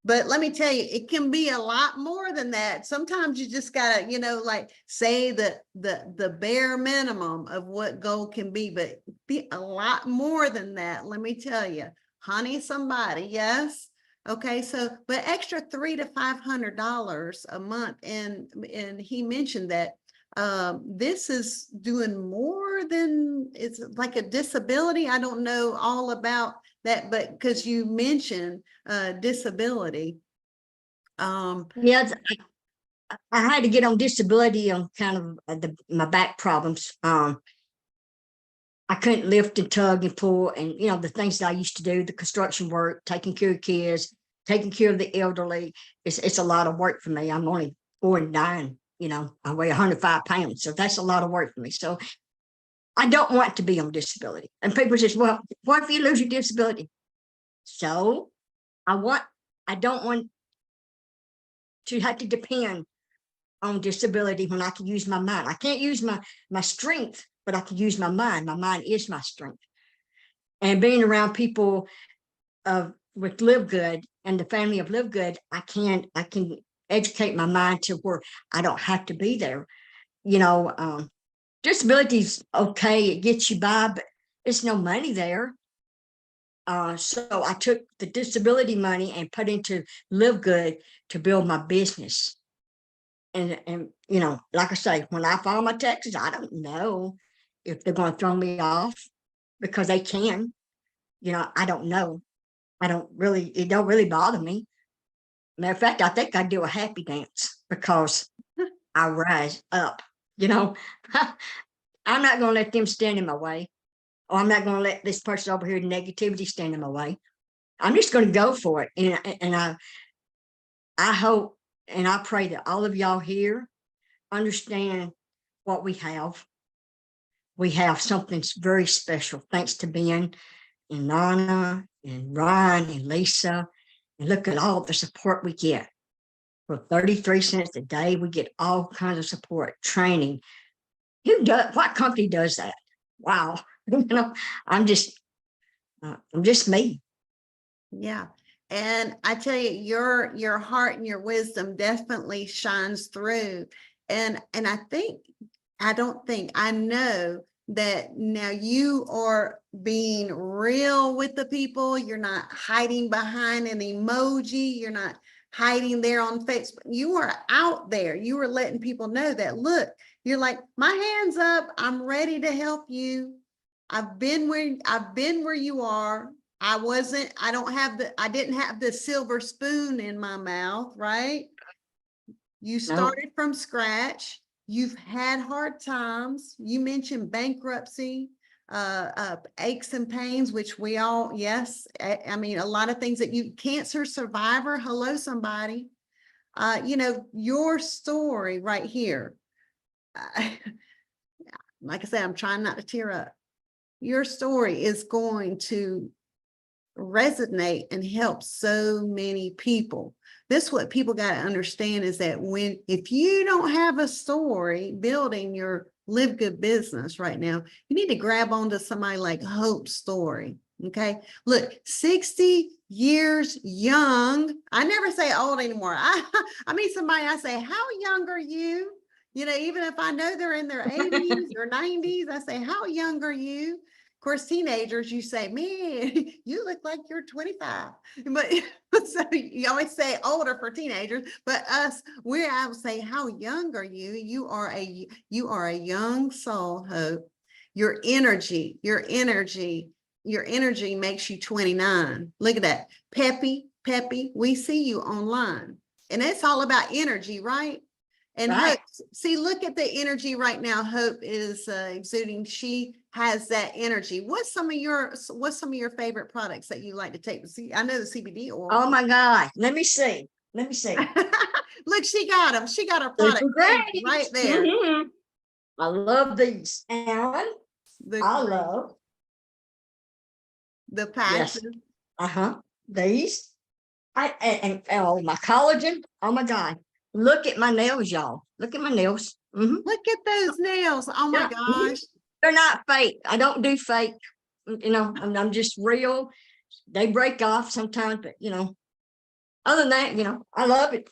Speaker 2: But let me tell you, it can be a lot more than that. Sometimes you just gotta, like say the bare minimum of what gold can be, but be a lot more than that. Let me tell you, honey, somebody, yes. Okay, so but extra $300 to $500 a month, and he mentioned that this is doing more than, it's like a disability. I don't know all about that, but because you mentioned disability.
Speaker 3: Yeah, I had to get on disability on kind of my back problems. I couldn't lift and tug and pull, and the things that I used to do, the construction work, taking care of kids, taking care of the elderly. It's a lot of work for me. I'm only 49. I weigh 105 pounds, so that's a lot of work for me. So I don't want to be on disability. And people say, well, what if you lose your disability? So I don't want to have to depend on disability when I can use my mind. I can't use my strength, but I can use my mind. My mind is my strength. And being around people with LiveGood and the family of LiveGood, I can educate my mind to where I don't have to be there. You know, disability's okay, it gets you by, but it's no money there. So I took the disability money and put into LiveGood to build my business. And you know, like I say, when I file my taxes, I don't know if they're going to throw me off because they can. You know, I don't know. It don't really bother me. Matter of fact, I think I do a happy dance because I rise up. You know, I'm not going to let them stand in my way, or I'm not going to let this person over here negativity stand in my way. I'm just going to go for it, and I hope and I pray that all of y'all here understand what we have. We have something very special, thanks to Ben and Nana and Ryan and Lisa. And look at all the support we get. For 33 cents a day, we get all kinds of support, training. What company does that? Wow. You know, I'm just me.
Speaker 2: Yeah. And I tell you, your heart and your wisdom definitely shines through. And I know that now you are being real with the people. You're not hiding behind an emoji. You're not hiding there on Facebook. You are out there. You are letting people know that, look, you're like, my hand's up. I'm ready to help you. I've been where you are. I didn't have the silver spoon in my mouth, right? You started from scratch. You've had hard times. You mentioned bankruptcy, aches and pains, which we all, yes. I mean, a lot of things cancer survivor. Hello, somebody. You know, your story right here. Like I said, I'm trying not to tear up. Your story is going to resonate and help so many people. This is what people got to understand, is that if you don't have a story building your LiveGood business right now, you need to grab onto somebody like Hope's story. Okay, look, 60 years young. I never say old anymore. I mean somebody, I say, how young are you? You know, even if I know they're in their 80s or 90s, I say, how young are you? Of course, teenagers, you say, man, you look like you're 25. But so you always say older for teenagers, but us, I would say, how young are you? You are a young soul, Hope. Your energy makes you 29. Look at that. Peppy. We see you online. And it's all about energy, right? And
Speaker 3: Right.
Speaker 2: Hope, see, look at the energy right now. Hope is exuding. She has that energy. What's some of your favorite products that you like to take? See, I know the CBD oil.
Speaker 3: Oh my God. Let me see.
Speaker 2: Look, she got them. She got her product right there.
Speaker 3: Mhm. I love these. And I love
Speaker 2: the
Speaker 3: yes.
Speaker 2: patches.
Speaker 3: These. And oh, my collagen. Oh my God. Look at my nails, y'all. Look at my nails.
Speaker 2: Look at those nails. Oh my gosh.
Speaker 3: They're not fake. I don't do fake. You know, I'm just real. They break off sometimes, but you know, other than that, you know, I love it.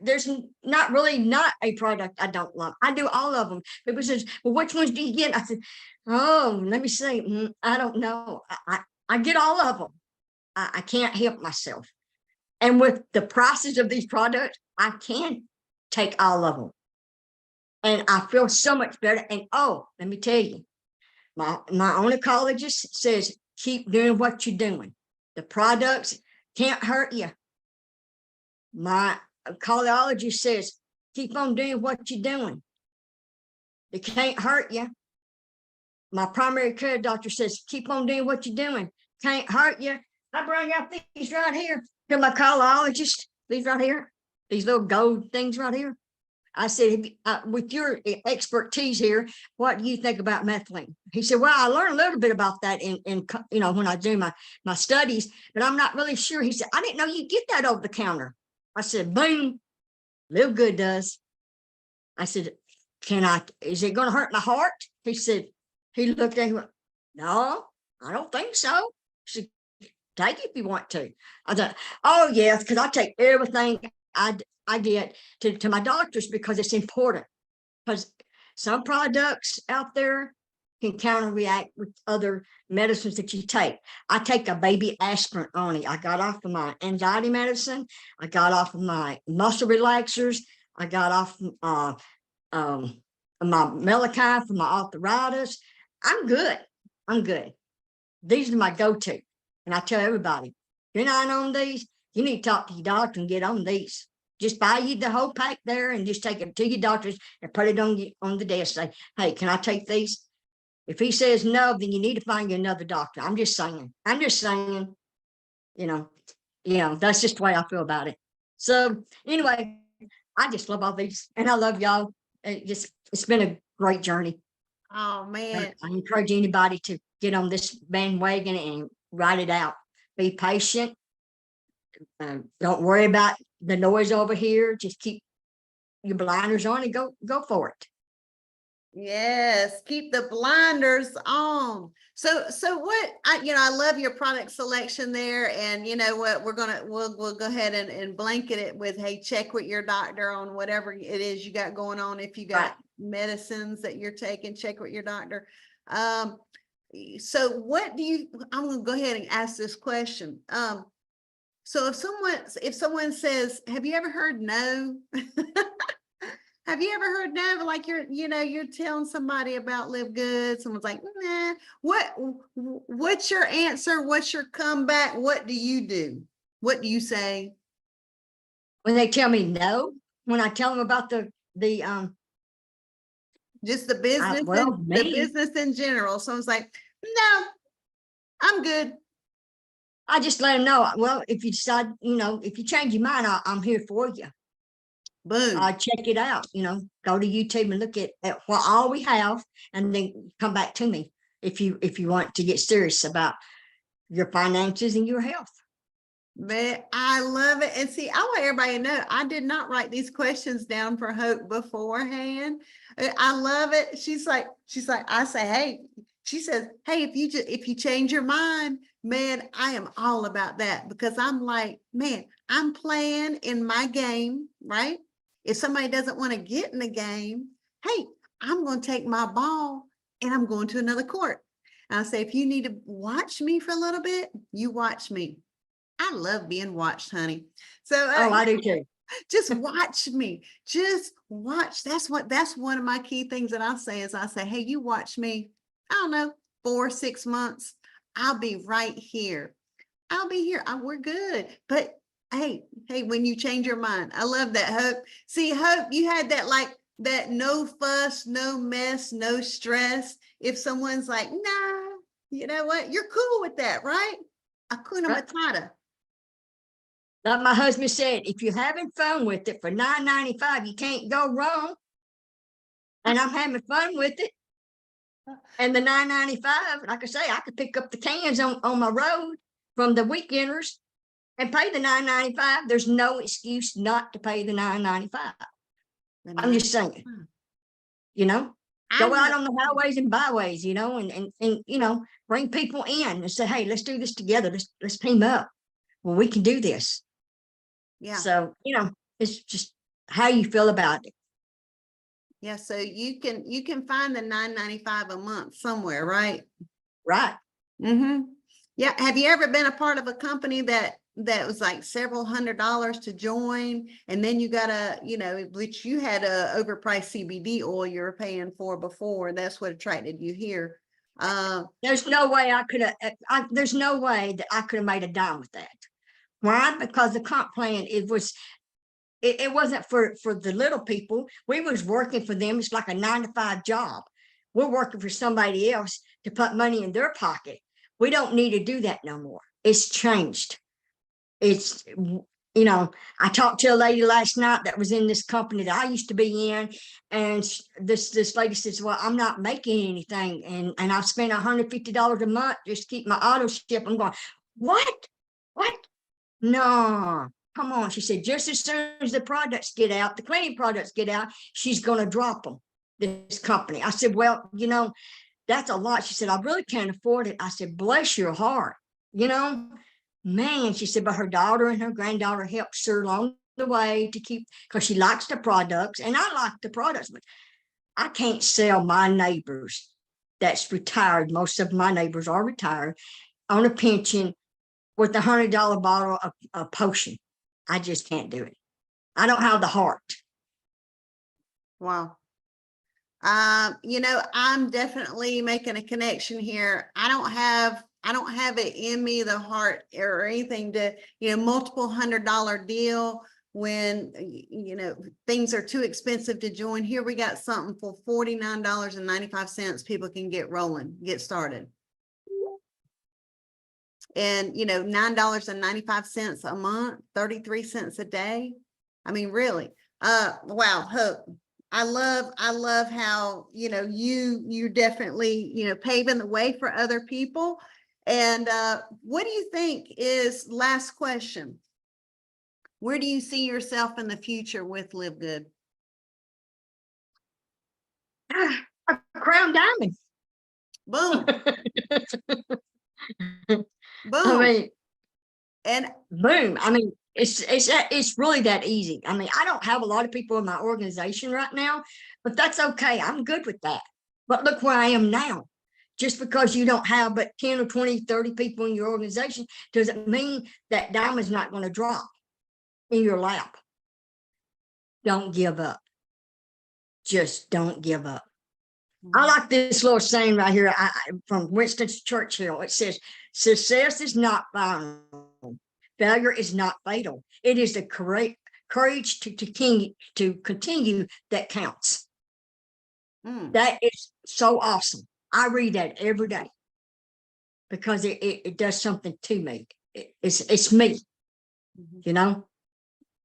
Speaker 3: There's not a product I don't love. I do all of them. People says, well, which ones do you get? I said, oh, let me see. I don't know. I get all of them. I can't help myself. And with the prices of these products, I can take all of them. And I feel so much better. And oh, let me tell you, my oncologist says, keep doing what you're doing. The products can't hurt you. My cardiologist says, keep on doing what you're doing. It can't hurt you. My primary care doctor says, keep on doing what you're doing. Can't hurt you. I bring out these right here to my cardiologist. These right here, these little gold things right here. I said, with your expertise here, what do you think about methylene? He said, well, I learned a little bit about that in you know, when I do my studies, but I'm not really sure. He said, I didn't know you get that over the counter. I said, boom, LiveGood does. I said, is it going to hurt my heart? He said, he looked at me, no, I don't think so. He said, take it if you want to. I thought, oh yes, because I take everything. I get to my doctors because it's important. Because some products out there can counter-react with other medicines that you take. I take a baby aspirin only. I got off of my anxiety medicine. I got off of my muscle relaxers. I got off my Melachine for my arthritis. I'm good. I'm good. These are my go-to. And I tell everybody, if you're not on these, you need to talk to your doctor and get on these. Just buy you the whole pack there and just take it to your doctors and put it on the desk. Say, hey, can I take these? If he says no, then you need to find you another doctor. I'm just saying, you know, that's just the way I feel about it. So anyway, I just love all these and I love y'all. It's been a great journey.
Speaker 2: Oh man.
Speaker 3: I encourage anybody to get on this bandwagon and write it out. Be patient. Don't worry about the noise over here. Just keep your blinders on and go for it.
Speaker 2: Yes, keep the blinders on. So what I love your product selection there, and you know what, we'll go ahead and blanket it with, hey, check with your doctor on whatever it is you got going on. If you got medicines that you're taking, check with your doctor. So what I'm gonna go ahead and ask this question. So if someone says, have you ever heard no? Have you ever heard no? Like you're telling somebody about LiveGood. Someone's like, nah. What's your answer? What's your comeback? What do you do? What do you say?
Speaker 3: When they tell me no, when I tell them about
Speaker 2: just the business, the business in general. Someone's like, no, I'm good.
Speaker 3: I just let them know. Well, if you decide, if you change your mind, I'm here for you.
Speaker 2: Boom.
Speaker 3: Check it out, go to YouTube and look at what all we have, and then come back to me if you want to get serious about your finances and your health.
Speaker 2: Man, I love it. And see, I want everybody to know I did not write these questions down for Hope beforehand. I love it. She's like, I say, hey, she says, hey, if you change your mind, man, I am all about that, because I'm like, man, I'm playing in my game, right? If somebody doesn't want to get in the game, hey, I'm going to take my ball and I'm going to another court. And I say, if you need to watch me for a little bit, you watch me. I love being watched, honey. So
Speaker 3: I do too.
Speaker 2: Just watch me. Just watch. That's one of my key things that I say is, I say, hey, you watch me. I don't know, 4 or 6 months. I'll be right here. I'll be here. We're good. But hey, when you change your mind, I love that, Hope. See, Hope, you had that no fuss, no mess, no stress. If someone's like, nah, you know what? You're cool with that, right? Hakuna Matata.
Speaker 3: Like my husband said, if you're having fun with it for $9.95, you can't go wrong. And I'm having fun with it. And the $9.95, like I say, I could pick up the cans on my road from the weekenders and pay the $9.95. There's no excuse not to pay the $9.95. I'm just saying, go out on the highways and byways, and bring people in and say, hey, let's do this together. Let's team up. Well, we can do this.
Speaker 2: Yeah.
Speaker 3: So, it's just how you feel about it.
Speaker 2: Yeah. So you can find the $9.95 a month somewhere, right?
Speaker 3: Right.
Speaker 2: Mm-hmm. Yeah. Have you ever been a part of a company that was like several $100s to join, and then you got which you had a overpriced CBD oil you were paying for before, and that's what attracted you here?
Speaker 3: There's no way there's no way that I could have made a dime with that. Why? Because the comp plan, it wasn't for the little people. We was working for them. It's like a 9-to-5 job. We're working for somebody else to put money in their pocket. We don't need to do that no more. It's changed. It's, I talked to a lady last night that was in this company that I used to be in, and this lady says, well, I'm not making anything, and I spent $150 a month just to keep my auto ship. I'm going, what? No, come on. She said, just as soon as the products get out, the cleaning products get out, she's going to drop them, this company. I said, well, that's a lot. She said, I really can't afford it. I said, bless your heart. Man, she said, but her daughter and her granddaughter helped her along the way to keep, because she likes the products and I like the products, but I can't sell my neighbors that's retired. Most of my neighbors are retired on a pension with a $100 bottle of a potion. I just can't do it. I don't have the heart.
Speaker 2: Wow. You know, I'm definitely making a connection here. I don't have it in me, the heart or anything to, multiple $100 deal when, things are too expensive to join. Here we got something for $49.95. People can get rolling, get started. And, $9.95 a month, 33 cents a day. I mean, really, wow, Hope. I love how, you definitely, paving the way for other people. And what do you think is, last question, where do you see yourself in the future with LiveGood?
Speaker 3: A crown diamond.
Speaker 2: Boom,
Speaker 3: I
Speaker 2: boom.
Speaker 3: mean,
Speaker 2: And
Speaker 3: boom. I mean, it's really that easy. I mean, I don't have a lot of people in my organization right now, but that's okay. I'm good with that. But look where I am now. Just because you don't have but 10 or 20, 30 people in your organization doesn't mean that diamond's not going to drop in your lap. Don't give up. Just don't give up. I like this little saying right here from Winston Churchill. It says, success is not final. Failure is not fatal. It is the courage to continue that counts. That is so awesome. I read that every day because it does something to me. It's me,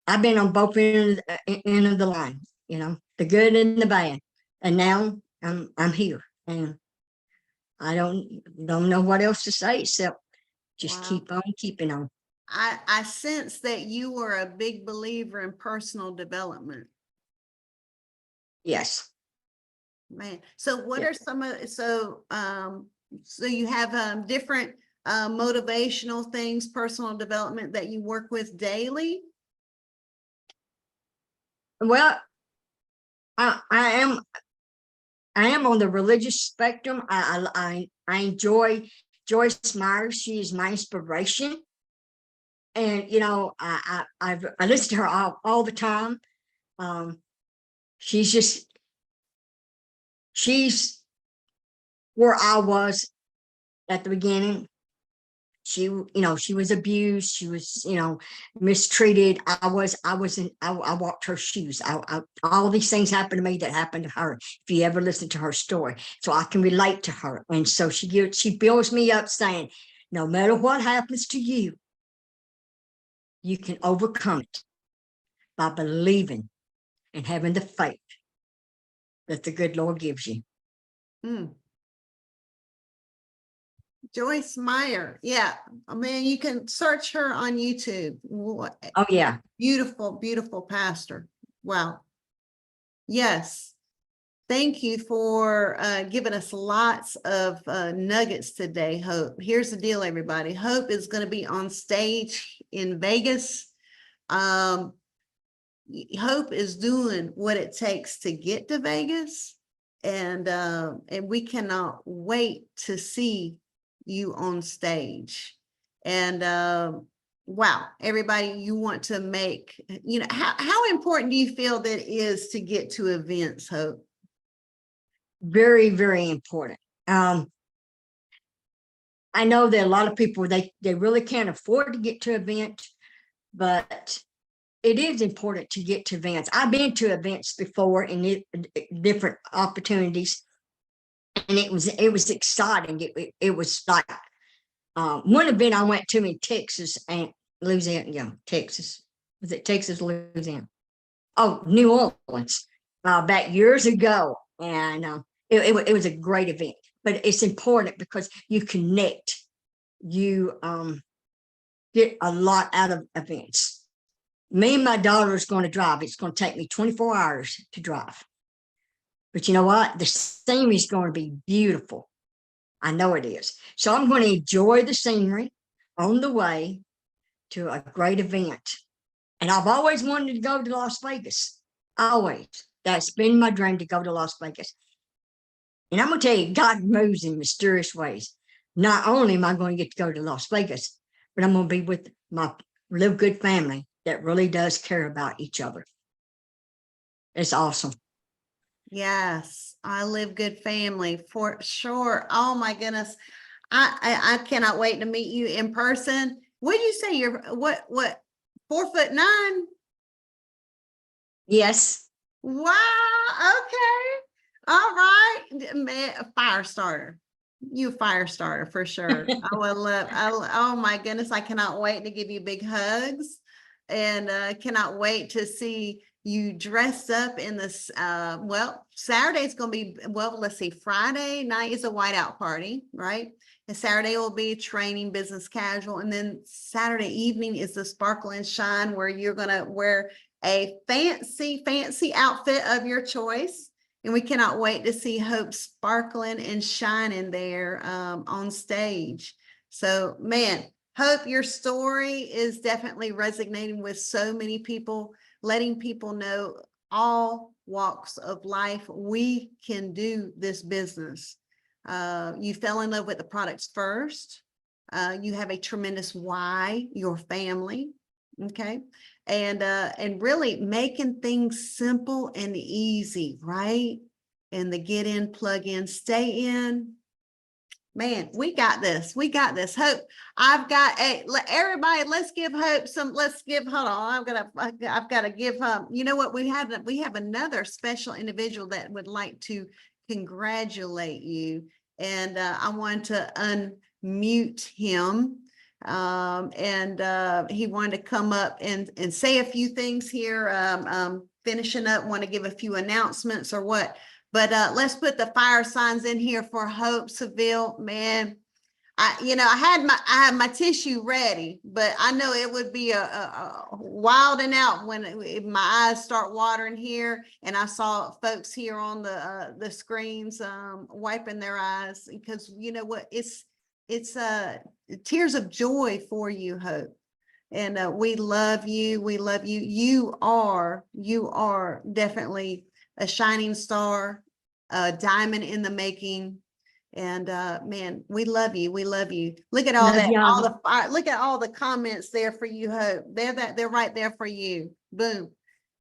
Speaker 3: I've been on both ends of the line, the good and the bad. And now I'm here and I don't know what else to say except just keep on keeping on.
Speaker 2: I sense that you are a big believer in personal development.
Speaker 3: Yes.
Speaker 2: Man. So what are some of, so you have different motivational things, personal development that you work with daily?
Speaker 3: Well, I am on the religious spectrum. I enjoy Joyce Meyer. She is my inspiration. And, I listen to her all the time. She's where I was at the beginning. She was abused. She was, mistreated. I walked her shoes. All these things happened to me that happened to her. If you ever listen to her story, so I can relate to her. And so she builds me up saying, no matter what happens to you, you can overcome it by believing and having the faith that the good Lord gives you.
Speaker 2: Joyce Meyer. Yeah. I mean, you can search her on YouTube.
Speaker 3: Oh, yeah.
Speaker 2: Beautiful, beautiful pastor. Wow. Yes. Thank you for giving us lots of nuggets today, Hope. Here's the deal, everybody. Hope is going to be on stage in Vegas. Hope is doing what it takes to get to Vegas. And we cannot wait to see you on stage. And wow, everybody, you want to make, how important do you feel that is to get to events, Hope?
Speaker 3: Very, very important. I know that a lot of people, they really can't afford to get to events, but it is important to get to events. I've been to events before in different opportunities, and it was exciting. It was like one event I went to in Texas and Louisiana, Texas. Was it Texas, Louisiana? Oh, New Orleans, back years ago. And it was a great event, but it's important because you connect, you get a lot out of events. Me and my daughter is going to drive. It's going to take me 24 hours to drive. But you know what? The scenery is going to be beautiful. I know it is. So I'm going to enjoy the scenery on the way to a great event. And I've always wanted to go to Las Vegas. Always. That's been my dream, to go to Las Vegas. And I'm going to tell you, God moves in mysterious ways. Not only am I going to get to go to Las Vegas, but I'm going to be with my LiveGood family that really does care about each other. It's awesome.
Speaker 2: Yes, I LiveGood family for sure. Oh my goodness. I cannot wait to meet you in person. What did you say? You're what 4'9"?
Speaker 3: Yes.
Speaker 2: Wow. Okay. All right. Man, a fire starter. You a fire starter for sure. I would love, oh my goodness. I cannot wait to give you big hugs, and cannot wait to see you dressed up in this. Well, Saturday is going to be, well, let's see, Friday night is a whiteout party, right? And Saturday will be training business casual. And then Saturday evening is the sparkle and shine, where you're going to wear a fancy outfit of your choice. And we cannot wait to see Hope sparkling and shining there on stage. So, man, Hope, your story is definitely resonating with so many people, letting people know all walks of life, we can do this business. You fell in love with the products first. You have a tremendous why, your family. Okay. And really making things simple and easy, right? And the get in, plug in, stay in. Man, we got this. We got this. Hope, I've got everybody. Let's give Hope some. Let's give. Hold on. I've got to give you know what, we have another special individual that would like to congratulate you, and I want to unmute him. He wanted to come up and say a few things here. Finishing up, want to give a few announcements or what. But let's put the fire signs in here for Hope Savell. Man, I have my tissue ready, but I know it would be a wilding out when my eyes start watering here, and I saw folks here on the screens wiping their eyes, because you know what, it's tears of joy for you, Hope. And we love you. We love you. You are definitely a shining star, a diamond in the making. And man, we love you. We love you. Look at all
Speaker 3: Love
Speaker 2: that, all
Speaker 3: y'all.
Speaker 2: the fire. Look at all the comments there for you, Hope. They're right there for you. Boom.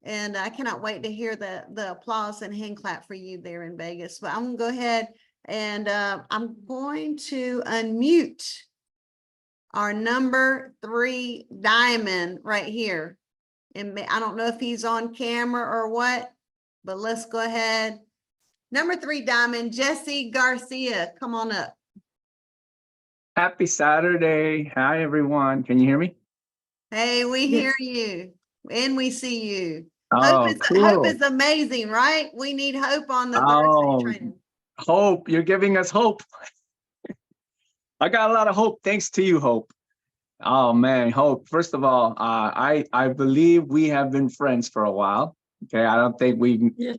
Speaker 2: And I cannot wait to hear the applause and hand clap for you there in Vegas. But I'm gonna go ahead and I'm going to unmute our number 3 diamond right here. And I don't know if he's on camera or what, but let's go ahead. Number 3 diamond, Jesse Garcia, come on up.
Speaker 4: Happy Saturday. Hi, everyone. Can you hear me?
Speaker 2: Hey, we hear you and we see you.
Speaker 4: Oh,
Speaker 2: Hope
Speaker 4: cool.
Speaker 2: is amazing, right? We need Hope on the
Speaker 4: Oh,
Speaker 2: varsity training.
Speaker 4: Hope, you're giving us hope. I got a lot of hope. Thanks to you, Hope. Oh man, Hope. First of all, I believe we have been friends for a while. Okay, I don't think we.
Speaker 3: Yeah.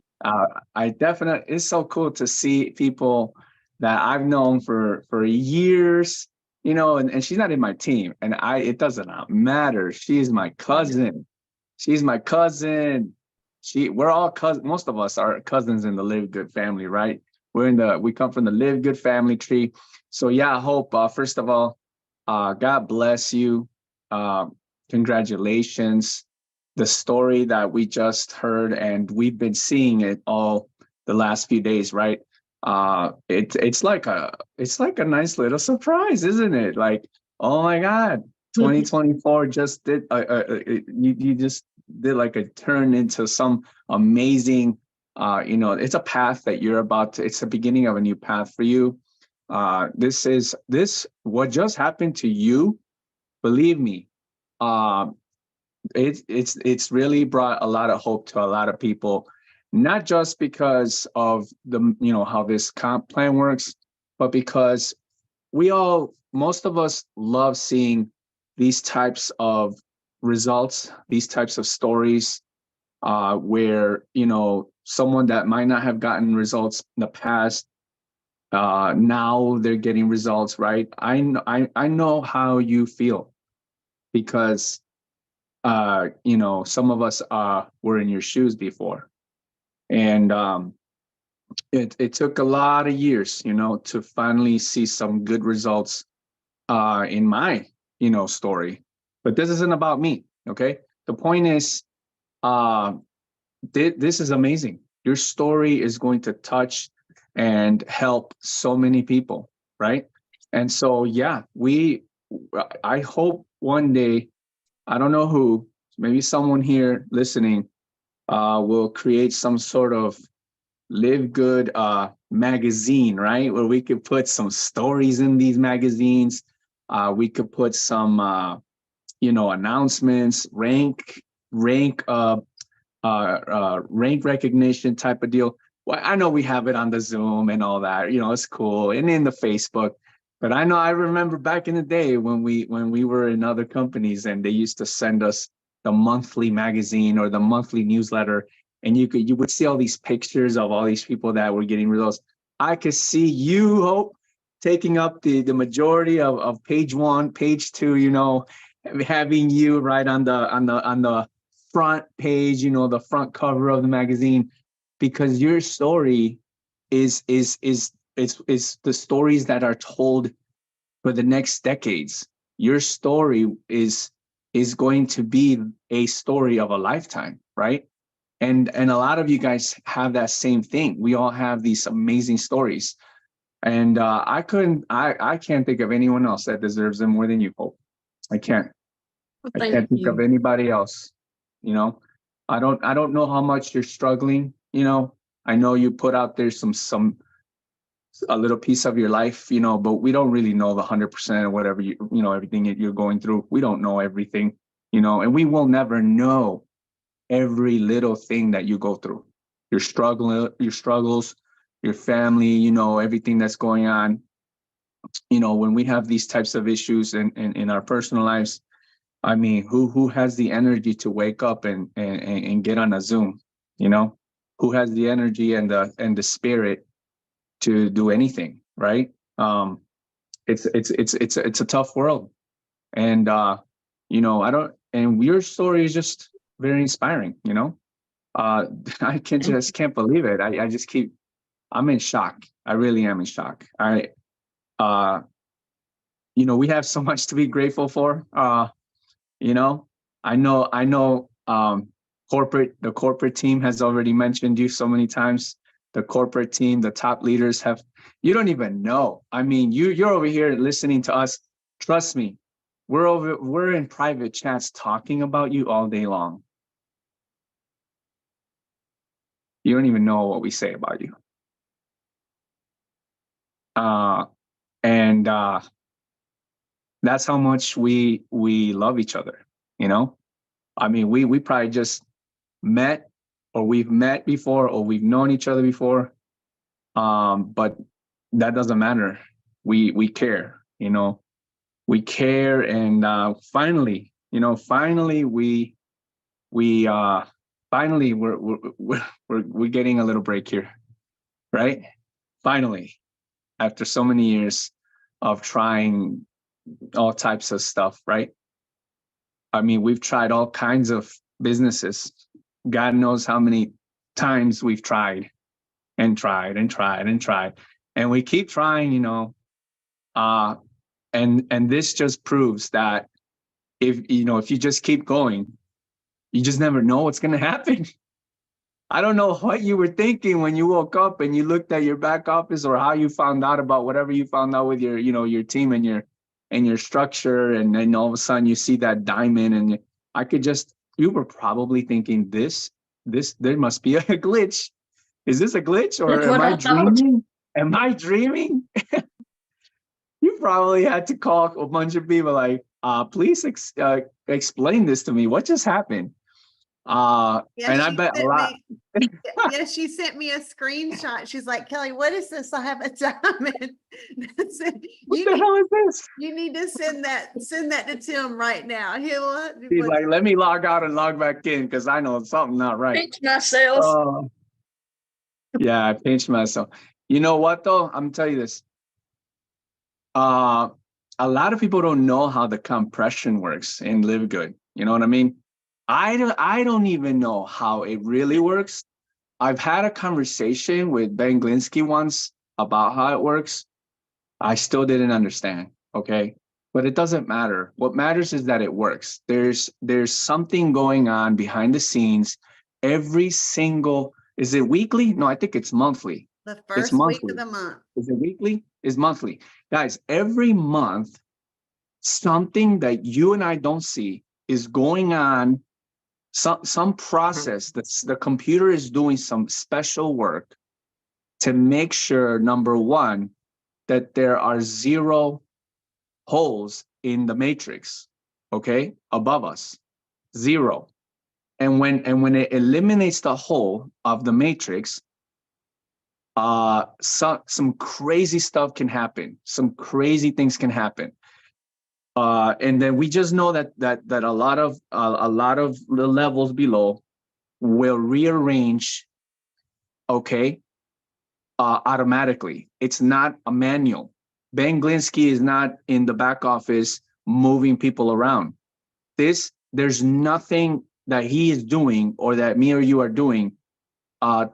Speaker 4: I definitely. It's so cool to see people that I've known for years. You know, and she's not in my team, and it doesn't matter. She's my cousin. She's my cousin. We're all cousins. Most of us are cousins in the LiveGood family, right? We come from the LiveGood family tree. So yeah, Hope. First of all, God bless you. Congratulations. The story that we just heard, and we've been seeing it all the last few days, right? It's like a nice little surprise, isn't it? Like, oh my God, 2024 just did. You just did like a turn into some amazing. It's a path that you're about to. It's the beginning of a new path for you. What just happened to you, believe me, it's really brought a lot of hope to a lot of people, not just because of how this comp plan works, but because most of us love seeing these types of results, these types of stories, where someone that might not have gotten results in the past, now they're getting results, right? I know how you feel, because you know, some of us were in your shoes before. And it took a lot of years, you know, to finally see some good results in my, you know, story. But this isn't about me, okay? The point is, this is amazing. Your story is going to touch and help so many people, right? And so, yeah, I hope one day, I don't know who, maybe someone here listening, will create some sort of LiveGood magazine, right? Where we could put some stories in these magazines. We could put some, you know, announcements, rank rank recognition type of deal. Well, I know we have it on the Zoom and all that, you know, it's cool, and in the Facebook. But I remember back in the day when we were in other companies and they used to send us the monthly magazine or the monthly newsletter, and you would see all these pictures of all these people that were getting results. I could see you, Hope, taking up the majority of page one, page two, you know, having you right on the front page, you know, the front cover of the magazine, because your story is the stories that are told for the next decades. Your story is going to be a story of a lifetime, right? And a lot of you guys have that same thing. We all have these amazing stories. And I can't think of anyone else that deserves them more than you, Hope. I can't.
Speaker 3: Well,
Speaker 4: I
Speaker 3: thank
Speaker 4: can't think of
Speaker 3: you.
Speaker 4: anybody else. You know, I don't know how much you're struggling. You know, I know you put out there some a little piece of your life, you know, but we don't really know the 100% of whatever you know, everything that you're going through. We don't know everything, you know, and we will never know every little thing that you go through. Your struggles, your family, you know, everything that's going on. You know, when we have these types of issues in our personal lives, I mean, who has the energy to wake up and get on a Zoom? You know, who has the energy and the spirit to do anything, right? It's a tough world, and you know, I don't. And your story is just very inspiring. You know, I can't believe it. I just keep. I'm in shock. I really am in shock. Uh, you know, we have so much to be grateful for. You know, I know the corporate team has already mentioned you so many times. The corporate team, the top leaders have, you don't even know. I mean, you're over here listening to us. Trust me, we're in private chats talking about you all day long. You don't even know what we say about you. And that's how much we love each other, you know? I mean, we probably just met, or we've met before, or we've known each other before, but that doesn't matter. We care, you know, we care. And finally, you know, finally we finally we're getting a little break here, right? Finally, after so many years of trying all types of stuff, right? I mean, we've tried all kinds of businesses. God knows how many times we've tried and tried and tried and tried. And we keep trying, you know. And this just proves that if you just keep going, you just never know what's gonna happen. I don't know what you were thinking when you woke up and you looked at your back office, or how you found out about whatever you found out with your team and your structure, and then all of a sudden you see that diamond, and you were probably thinking there must be a glitch. Is this a glitch, or
Speaker 3: That's
Speaker 4: am
Speaker 3: what
Speaker 4: I
Speaker 3: I thought.
Speaker 4: dreaming? Am I dreaming? You probably had to call a bunch of people like, please explain this to me. What just happened?
Speaker 2: Yeah,
Speaker 4: And I
Speaker 2: she
Speaker 4: bet a
Speaker 2: sent
Speaker 4: lot.
Speaker 2: me. Yeah, she sent me a screenshot. She's like, Kelly, what is this? I have a diamond. I said,
Speaker 4: What the hell is this?
Speaker 2: you need to send that to Tim right now.
Speaker 4: He's like, let me log out and log back in, because I know something not right.
Speaker 3: Pinch myself.
Speaker 4: Yeah, I pinched myself. You know what though? I'm gonna tell you this. A lot of people don't know how the compression works in LiveGood. You know what I mean? I don't even know how it really works. I've had a conversation with Ben Glinsky once about how it works. I still didn't understand. Okay. But it doesn't matter. What matters is that it works. There's something going on behind the scenes every single, is it weekly? No, I think it's monthly.
Speaker 2: The
Speaker 4: It's
Speaker 2: first week of
Speaker 4: monthly.
Speaker 2: the month.
Speaker 4: Is it weekly? It's monthly. Guys, every month, something that you and I don't see is going on, some process that's the computer is doing some special work to make sure, number one, that there are zero holes in the matrix, okay, above us, zero. And when it eliminates the hole of the matrix, some crazy stuff can happen. Some crazy things can happen. And then we just know that a lot of the levels below will rearrange, okay, automatically. It's not a manual. Ben Glinsky is not in the back office moving people around. There's nothing that he is doing or that me or you are doing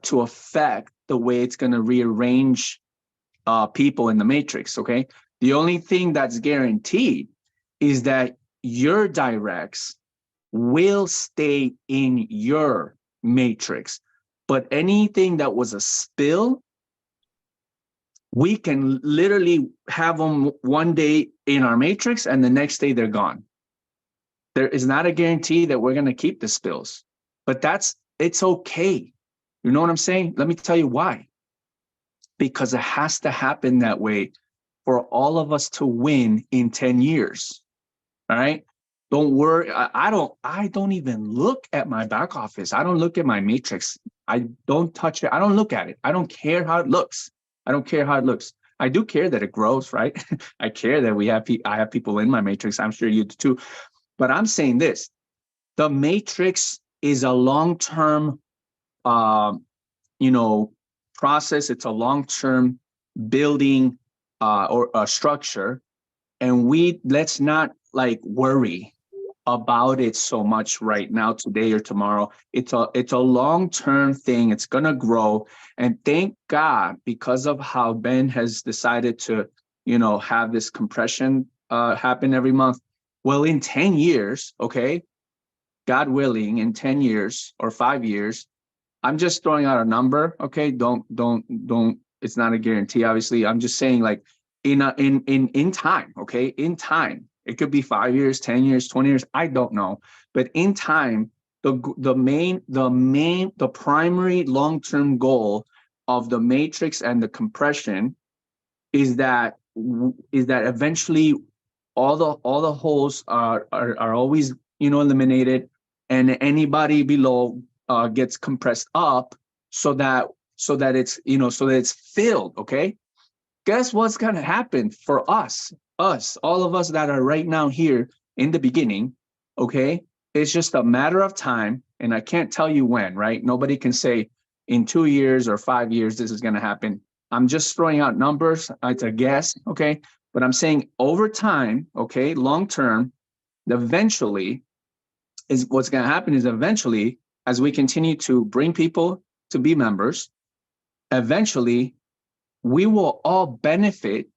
Speaker 4: to affect the way it's going to rearrange people in the matrix. Okay. The only thing that's guaranteed is that your directs will stay in your matrix. But anything that was a spill, we can literally have them one day in our matrix and the next day they're gone. There is not a guarantee that we're going to keep the spills, but it's okay. You know what I'm saying? Let me tell you why. Because it has to happen that way for all of us to win in 10 years. All right. Don't worry. I don't even look at my back office. I don't look at my matrix. I don't touch it. I don't look at it. I don't care how it looks. I don't care how it looks. I do care that it grows, right? I care that I have people in my matrix. I'm sure you do too. But I'm saying this, the matrix is a long-term, process. It's a long-term building or a structure. And let's not worry about it so much right now, today or tomorrow. It's a long-term thing. It's going to grow. And thank God, because of how Ben has decided to, have this compression happen every month. Well, in 10 years, okay, God willing, in 10 years or 5 years, I'm just throwing out a number, okay? Don't, it's not a guarantee, obviously. I'm just saying in time, okay? In time, it could be 5 years, 10 years, 20 years, I don't know. But in time, the primary long-term goal of the matrix and the compression is that eventually all the holes are always eliminated, and anybody below gets compressed up so that it's filled. Okay, guess what's gonna happen for us, all of us that are right now here in the beginning? Okay, it's just a matter of time, and I can't tell you when. Right? Nobody can say in 2 years or 5 years this is gonna happen. I'm just throwing out numbers. It's a guess. Okay. But I'm saying over time, okay, long term, eventually is what's going to happen is eventually, as we continue to bring people to be members, eventually we will all benefit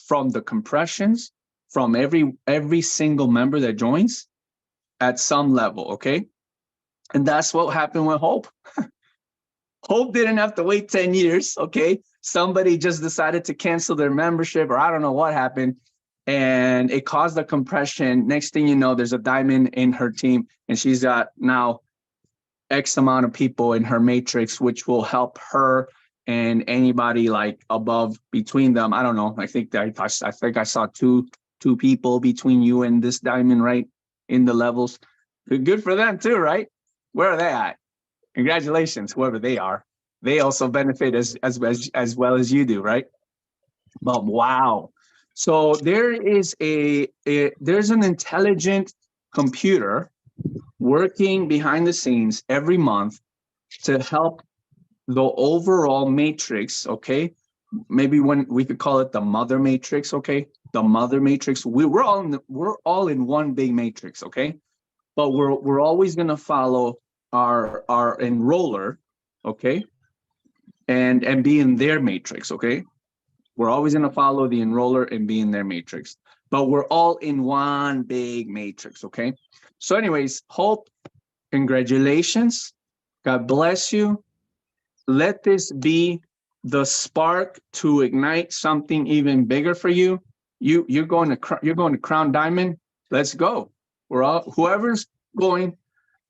Speaker 4: from the compressions from every single member that joins at some level. Okay. And that's what happened with Hope. Hope didn't have to wait 10 years. Okay. Somebody just decided to cancel their membership, or I don't know what happened, and it caused a compression. Next thing you know, there's a diamond in her team, and she's got now X amount of people in her matrix, which will help her and anybody above between them. I don't know. I think I saw two people between you and this diamond, right, in the levels. Good for them too, right? Where are they at? Congratulations, whoever they are. They also benefit as well as you do, right? But wow. So there is there's an intelligent computer working behind the scenes every month to help the overall matrix, okay? Maybe when we could call it the mother matrix, okay? The mother matrix. We're all in one big matrix, okay? but we're always going to follow our enroller, okay, and be in their matrix, okay. We're always going to follow the enroller and be in their matrix, but we're all in one big matrix, okay. So anyways, Hope, congratulations, God bless you. Let this be the spark to ignite something even bigger for you. You're going to Crown Diamond. Let's go. We're all, whoever's going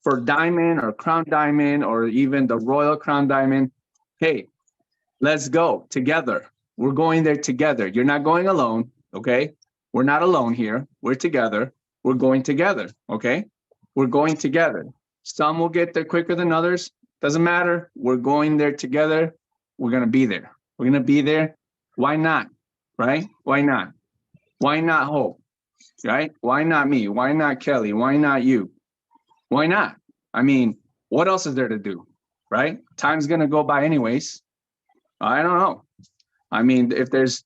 Speaker 4: for Diamond or Crown Diamond or even the Royal Crown Diamond, hey, let's go together. We're going there together. You're not going alone, okay? We're not alone here. We're together. We're going together, okay? We're going together. Some will get there quicker than others. Doesn't matter. We're going there together. We're going to be there. We're going to be there. Why not? Right? Why not? Why not Hope? Right? Why not me? Why not Kelly? Why not you? Why not? I mean, what else is there to do? Right? Time's going to go by anyways. I don't know. I mean, if there's,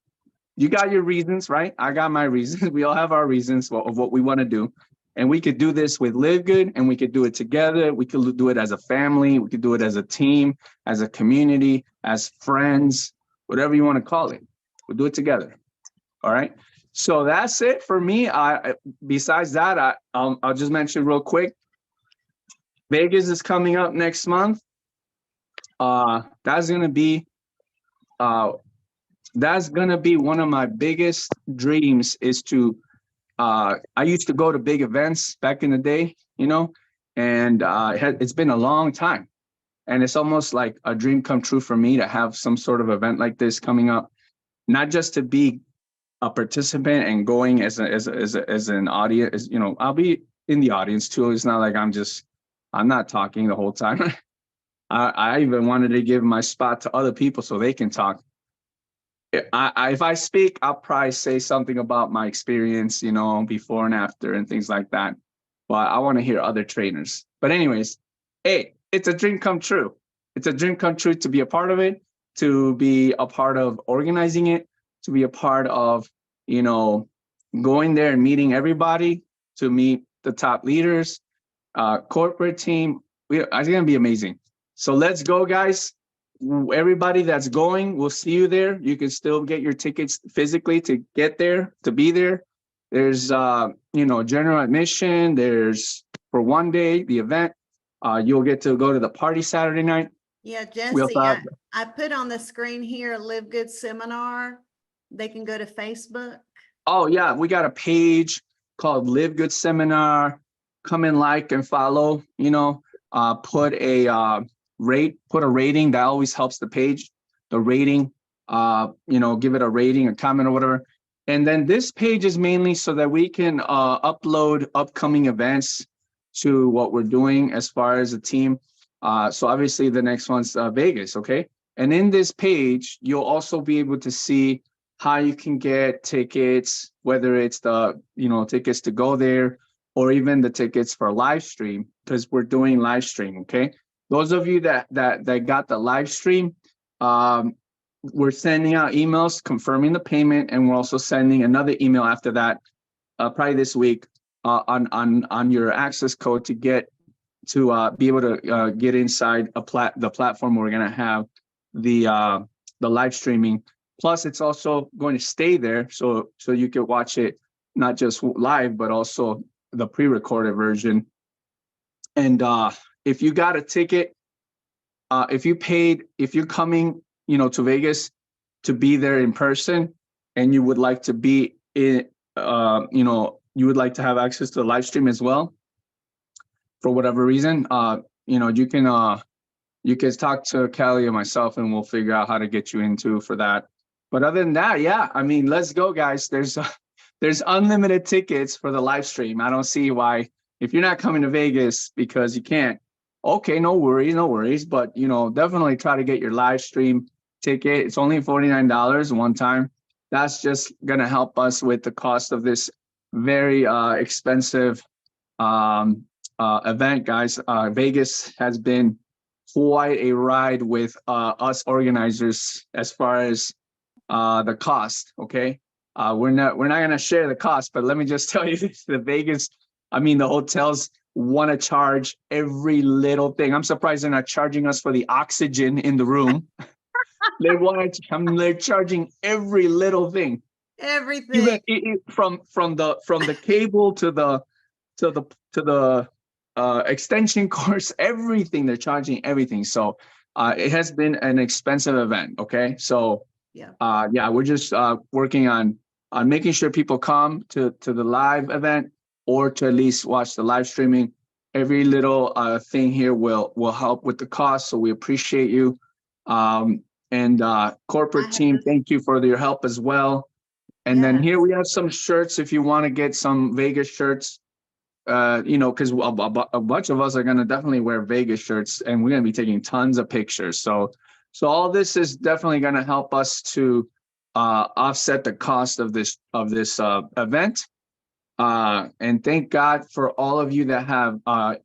Speaker 4: you got your reasons, right? I got my reasons. We all have our reasons of what we want to do. And we could do this with LiveGood, and we could do it together. We could do it as a family. We could do it as a team, as a community, as friends, whatever you want to call it. We'll do it together. All right. So that's it for me. Besides that, I'll just mention real quick. Vegas is coming up next month. That's gonna be one of my biggest dreams. Is to I used to go to big events back in the day, you know, and it's been a long time, and it's almost like a dream come true for me to have some sort of event like this coming up, not just to be a participant and going as an audience, you know, I'll be in the audience too. It's not like I'm not talking the whole time. I even wanted to give my spot to other people so they can talk. If I speak, I'll probably say something about my experience, you know, before and after and things like that. But I want to hear other trainers. But anyways, hey, it's a dream come true. It's a dream come true to be a part of it, to be a part of organizing it, to be a part of, you know, going there and meeting everybody, to meet the top leaders, corporate team. It's going to be amazing. So let's go, guys. Everybody that's going, we'll see you there. You can still get your tickets physically to get there, to be there. There's, you know, general admission. There's for one day, the event. You'll get to go to the party Saturday night.
Speaker 2: Yeah, Jesse, I put on the screen here a LiveGood seminar. They can go to Facebook.
Speaker 4: Oh yeah, we got a page called LiveGood Seminar. Come and like and follow, you know, put a rating. That always helps the page, the rating, you know, give it a rating, a comment or whatever. And then this page is mainly so that we can upload upcoming events to what we're doing as far as a team. So obviously the next one's Vegas, okay? And in this page, you'll also be able to see how you can get tickets, whether it's the, you know, tickets to go there or even the tickets for live stream, because we're doing live stream, okay? Those of you that got the live stream, we're sending out emails confirming the payment, and we're also sending another email after that, probably this week, on your access code to get to be able to get inside the platform where we're gonna have the live streaming. Plus, it's also going to stay there, so you can watch it not just live, but also the pre-recorded version. And if you got a ticket, if you're coming, you know, to Vegas to be there in person, and you would like to be in, you know, you would like to have access to the live stream as well, for whatever reason, you know, you can talk to Kelly or myself, and we'll figure out how to get you into for that. But other than that, yeah, I mean, let's go, guys. There's unlimited tickets for the live stream. I don't see why, if you're not coming to Vegas because you can't, okay, no worries. But, you know, definitely try to get your live stream ticket. It's only $49 one time. That's just going to help us with the cost of this very expensive event, guys. Vegas has been quite a ride with us organizers as far as the cost. Okay, we're not going to share the cost, but let me just tell you this: the Vegas, I mean, the hotels want to charge every little thing. I'm surprised they're not charging us for the oxygen in the room. They're charging every little thing.
Speaker 2: Everything.
Speaker 4: Even from the cable to the extension cords, everything. They're charging everything. So it has been an expensive event. Okay, so yeah, we're just working on making sure people come to the live event or to at least watch the live streaming. Every little thing here will help with the cost. So we appreciate you. And corporate team, thank you for your help as well. And then here we have some shirts if you want to get some Vegas shirts, you know, because a bunch of us are going to definitely wear Vegas shirts and we're going to be taking tons of pictures. So all this is definitely going to help us to offset the cost of this event. And thank God for all of you that have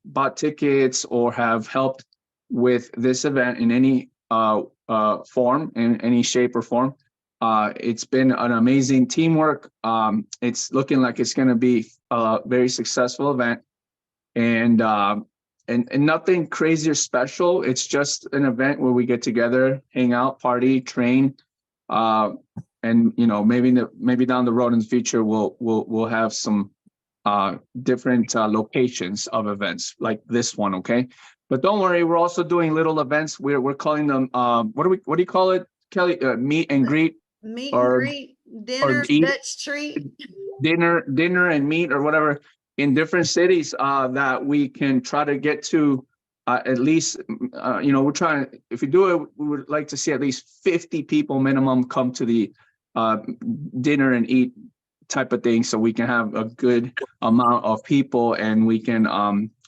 Speaker 4: bought tickets or have helped with this event in any form, in any shape or form. It's been an amazing teamwork. It's looking like it's going to be a very successful event, and nothing crazy or special. It's just an event where we get together, hang out, party, train, and you know, maybe down the road in the future we'll have some different locations of events like this one. Okay, but don't worry, we're also doing little events. We're calling them what do you call it, Kelly? Meet and greet.
Speaker 2: Meet
Speaker 4: or,
Speaker 2: and greet, dinner, Dutch treat.
Speaker 4: dinner and meet or whatever in different cities that we can try to get to at least, you know, we're trying, if we do it, we would like to see at least 50 people minimum come to the dinner and eat type of thing, so we can have a good amount of people and we can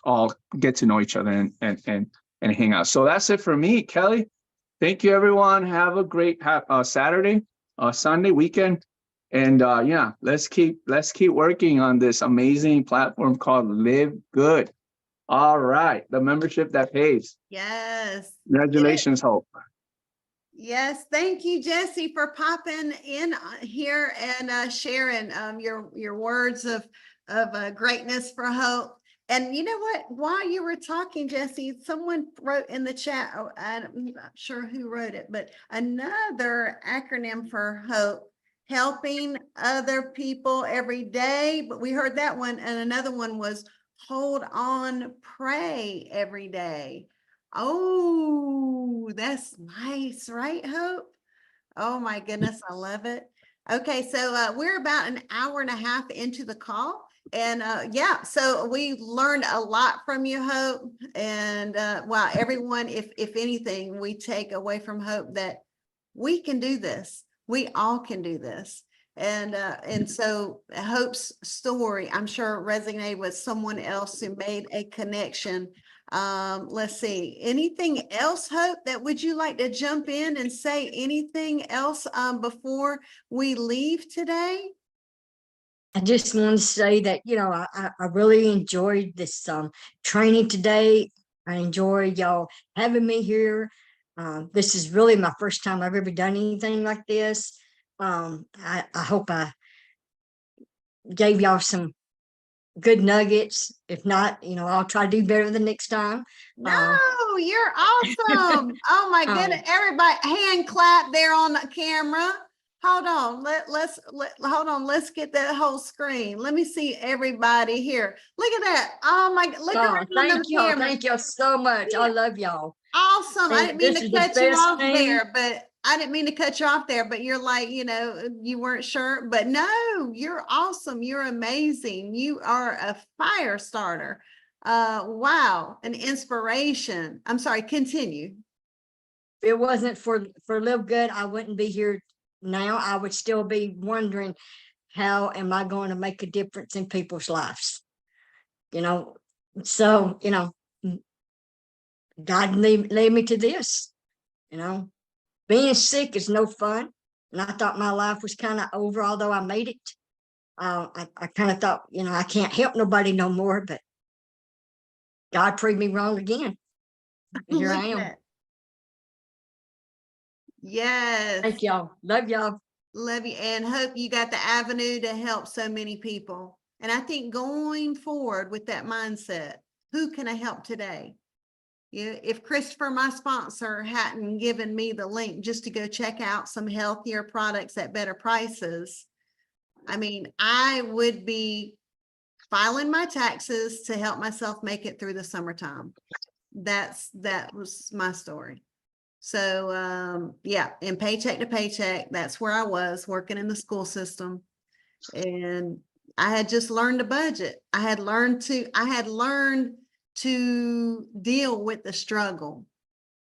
Speaker 4: all get to know each other and hang out. So that's it for me, Kelly. Thank you, everyone. Have a great Saturday, Sunday, weekend. And yeah, let's keep working on this amazing platform called LiveGood. All right, the membership that pays.
Speaker 2: Yes.
Speaker 4: Congratulations, Hope.
Speaker 2: Yes, thank you, Jesse, for popping in here and sharing your words of greatness for Hope. And you know what? While you were talking, Jesse, someone wrote in the chat. Oh, I'm not sure who wrote it, but another acronym for Hope. Helping other people every day, but we heard that one, and another one was hold on, pray every day. Oh, that's nice, right, Hope? Oh my goodness, I love it. Okay, so we're about an hour and a half into the call, and yeah, so we learned a lot from you, Hope. And wow, everyone, if anything, we take away from Hope that we can do this. We all can do this. And so Hope's story, I'm sure, resonated with someone else who made a connection. Let's see, anything else, Hope, that would you like to jump in and say anything else before we leave today?
Speaker 3: I just want to say that, you know, I really enjoyed this training today. I enjoy y'all having me here. This is really my first time I've ever done anything like this. I hope I gave y'all some good nuggets. If not, you know, I'll try to do better the next time.
Speaker 2: No, you're awesome. Oh my goodness. Everybody hand clap there on the camera. Hold on. Hold on. Let's get that whole screen. Let me see everybody here. Look at that. Oh my, look around
Speaker 3: thank
Speaker 2: the
Speaker 3: y'all.
Speaker 2: camera.
Speaker 3: Thank y'all so much. I love y'all.
Speaker 2: Awesome. I didn't mean to cut you off there, but you're like, you know, you weren't sure, but no, you're awesome. You're amazing. You are a fire starter. Wow. An inspiration. I'm sorry, continue.
Speaker 3: If it wasn't for LiveGood, I wouldn't be here now. I would still be wondering, how am I going to make a difference in people's lives? You know, so, you know, God led me to this. You know, being sick is no fun. And I thought my life was kind of over, although I made it. I kind of thought, you know, I can't help nobody no more, but God proved me wrong again. And here I am.
Speaker 2: Yes.
Speaker 3: Thank y'all. Love y'all.
Speaker 2: Love you, and hope you got the avenue to help so many people. And I think going forward with that mindset, who can I help today? Yeah, if Christopher, my sponsor, hadn't given me the link just to go check out some healthier products at better prices, I mean, I would be filing my taxes to help myself make it through the summertime. That was my story. So yeah, and paycheck to paycheck, that's where I was working in the school system. And I had just learned a budget. I had learned to deal with the struggle.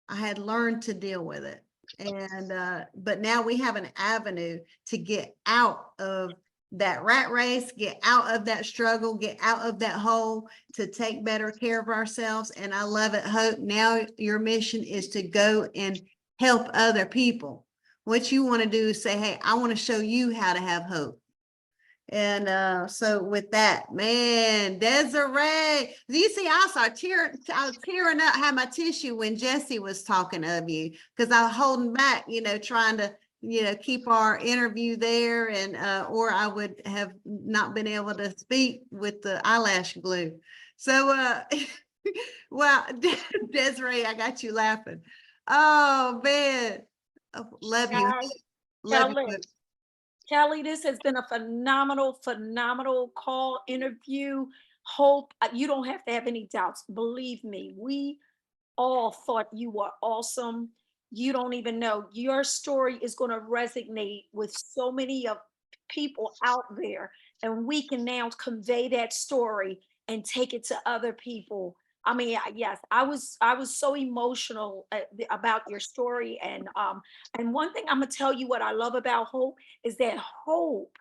Speaker 2: I had learned to deal with it. And but now we have an avenue to get out of that rat race, get out of that struggle, get out of that hole, to take better care of ourselves. And I love it, Hope. Now your mission is to go and help other people. What you want to do is say, hey, I want to show you how to have hope. And so with that, man, Desiree, you see, I was tearing up, had my tissue when Jesse was talking of you, because I was holding back, trying to, keep our interview there, and or I would have not been able to speak with the eyelash glue. So well, Desiree, I got you laughing. Oh man, love you.
Speaker 1: Guys,
Speaker 2: Love
Speaker 1: Kelly,
Speaker 2: you.
Speaker 1: Kelly, this has been a phenomenal call interview. Hope you don't have to have any doubts. Believe me, we all thought you were awesome. You don't even know. Your story is going to resonate with so many of people out there, and we can now convey that story and take it to other people. I mean, yes, I was so emotional about your story, and one thing I'm gonna tell you what I love about Hope is that Hope,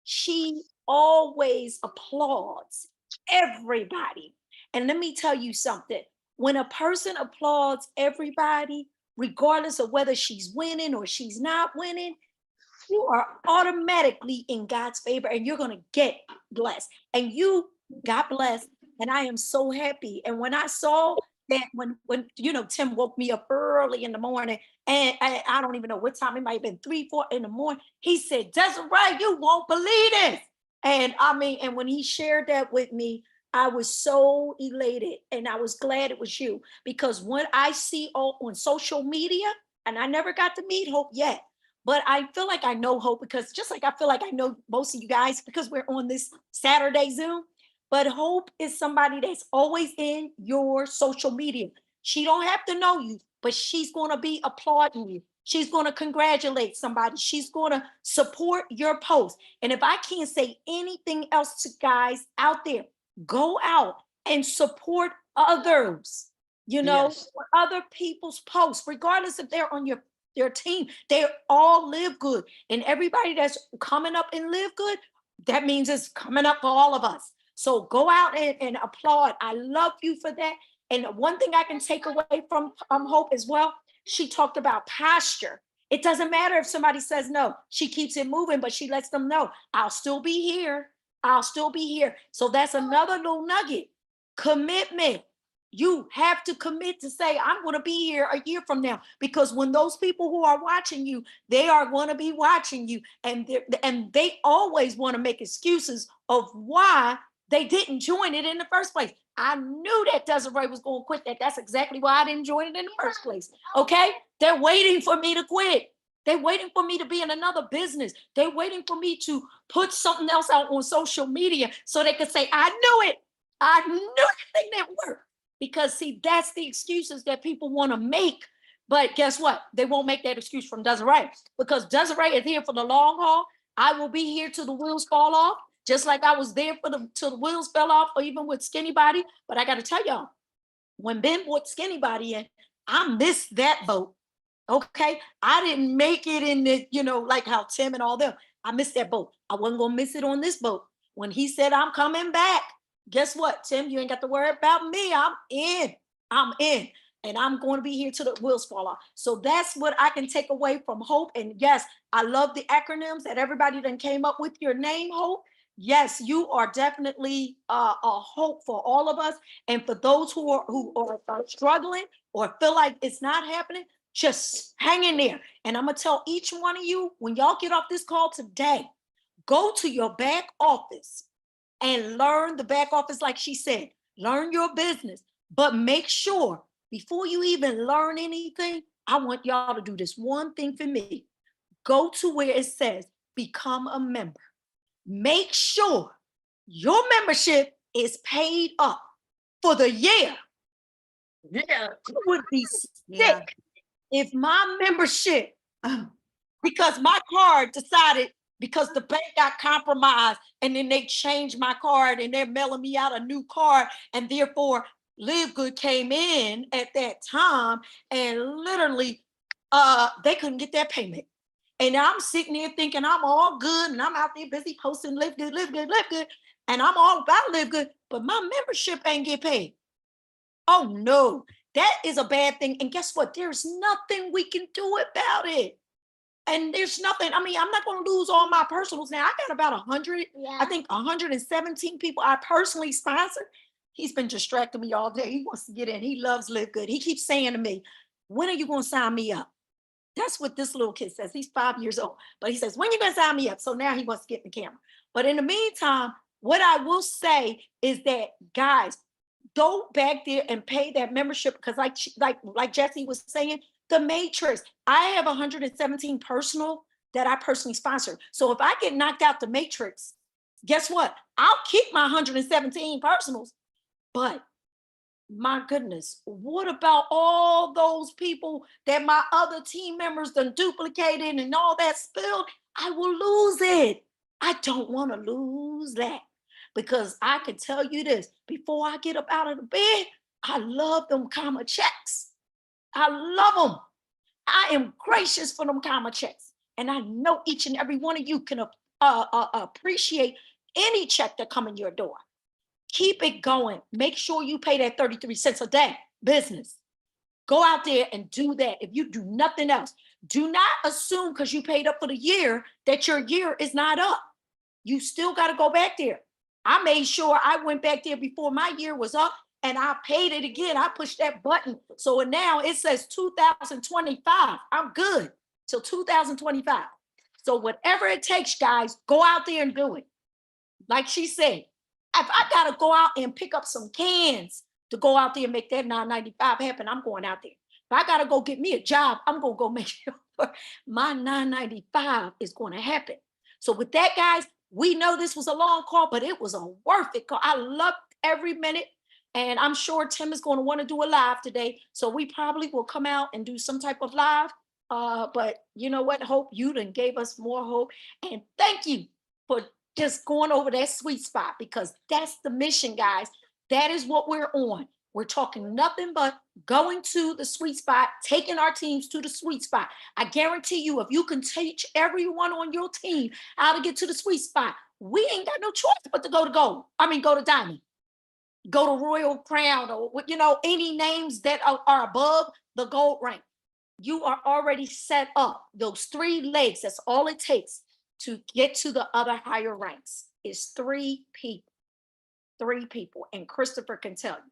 Speaker 1: she always applauds everybody. And let me tell you something, when a person applauds everybody, regardless of whether she's winning or she's not winning, you are automatically in God's favor and you're going to get blessed. And you got blessed. And I am so happy. And when I saw that, when Tim woke me up early in the morning, and I don't even know what time, it might have been 3, 4 in the morning, he said, Desiree, you won't believe this. And I mean, and when he shared that with me, I was so elated, and I was glad it was you, because when I see on social media, and I never got to meet Hope yet, but I feel like I know Hope, because just like I feel like I know most of you guys because we're on this Saturday Zoom. But Hope is somebody that's always in your social media. She don't have to know you, but she's going to be applauding you. She's going to congratulate somebody. She's going to support your post. And if I can't say anything else to guys out there, go out and support others,
Speaker 3: Yes.
Speaker 1: other people's posts, regardless if they're on their team. They all live good. And everybody that's coming up in Live Good, that means it's coming up for all of us. So go out and applaud. I love you for that. And one thing I can take away from Hope as well, she talked about posture. It doesn't matter if somebody says no. She keeps it moving, but she lets them know, I'll still be here. I'll still be here. So that's another little nugget. Commitment. You have to commit to say, I'm going to be here a year from now, because when those people who are watching you, they are going to be watching you, and they always want to make excuses of why they didn't join it in the first place. I knew that Desiree was going to quit that. That's exactly why I didn't join it in the first place. Okay? They're waiting for me to quit. They're waiting for me to be in another business. They're waiting for me to put something else out on social media so they could say, I knew it. I knew everything didn't work. Because see, that's the excuses that people want to make. But guess what? They won't make that excuse from Desiree, because Desiree is here for the long haul. I will be here till the wheels fall off, just like I was there till the wheels fell off, or even with Skinny Body. But I got to tell y'all, when Ben brought Skinny Body in, I missed that boat. Okay, I didn't make it in the, like how Tim and all them. I missed that boat. I wasn't gonna miss it on this boat. When he said I'm coming back, guess what, Tim? You ain't got to worry about me. I'm in. And I'm going to be here till the wheels fall off. So that's what I can take away from Hope. And yes, I love the acronyms that everybody then came up with. Your name, Hope. Yes, you are definitely a hope for all of us. And for those who are struggling or feel like it's not happening, just hang in there. And I'm going to tell each one of you, when y'all get off this call today, go to your back office and learn the back office, like she said. learn your business, but make sure before you even learn anything, I want y'all to do this one thing for me. Go to where it says become a member. Make sure your membership is paid up for the year.
Speaker 3: Yeah.
Speaker 1: I would be
Speaker 2: Yeah.
Speaker 1: sick if my membership,
Speaker 2: Oh,
Speaker 1: because my card decided, because the bank got compromised and then they changed my card and they're mailing me out a new card, and therefore LiveGood came in at that time and literally they couldn't get that payment. And I'm sitting there thinking I'm all good and I'm out there busy posting LiveGood, LiveGood, LiveGood, and I'm all about LiveGood, but my membership ain't get paid. Oh no, that is a bad thing. And guess what? There's nothing we can do about it. And there's nothing, I mean, I'm not going to lose all my personals now. I got about 100, I think 117 people I personally sponsor. He's been distracting me all day. He wants to get in. He loves LiveGood. He keeps saying to me, when are you going to sign me up? That's what this little kid says. He's 5 years old, but he says, when you going to sign me up? So now he wants to get in the camera. But in the meantime, what I will say is that, guys, go back there and pay that membership, because like Jesse was saying, the matrix, I have 117 personal that I personally sponsor. So if I get knocked out the matrix, guess what? I'll keep my 117 personals. But my goodness, what about all those people that my other team members done duplicated and all that spilled? I will lose it. I don't want to lose that, because I can tell you this, before I get up out of the bed, I love them comma checks. I love them. I am gracious for them comma checks. And I know each and every one of you can appreciate any check that come in your door. Keep it going. Make sure you pay that 33 cents a day business. Go out there and do that. If you do nothing else, do not assume because you paid up for the year that your year is not up. You still got to go back there. I made sure I went back there before my year was up and I paid it again. I pushed that button. So now it says 2025. I'm good till 2025. So whatever it takes, guys, go out there and do it. Like she said, if I got to go out and pick up some cans to go out there and make that $9.95 happen, I'm going out there. If I got to go get me a job, I'm going to go make sure my $9.95 is going to happen. So with that, guys, we know this was a long call, but it was a worth it call. I loved every minute. And I'm sure Tim is going to want to do a live today. So we probably will come out and do some type of live. But you know what? Hope, you done gave us more hope. And thank you for just going over that sweet spot, because that's the mission, guys. That is what we're on. We're talking nothing but going to the sweet spot, taking our teams to the sweet spot. I guarantee you, if you can teach everyone on your team how to get to the sweet spot, we ain't got no choice but to go to gold. I mean, go to diamond, go to royal crown, or any names that are above the gold rank. You are already set up. Those 3 legs, that's all it takes to get to the other higher ranks, is 3 people. 3 people. And Christopher can tell you,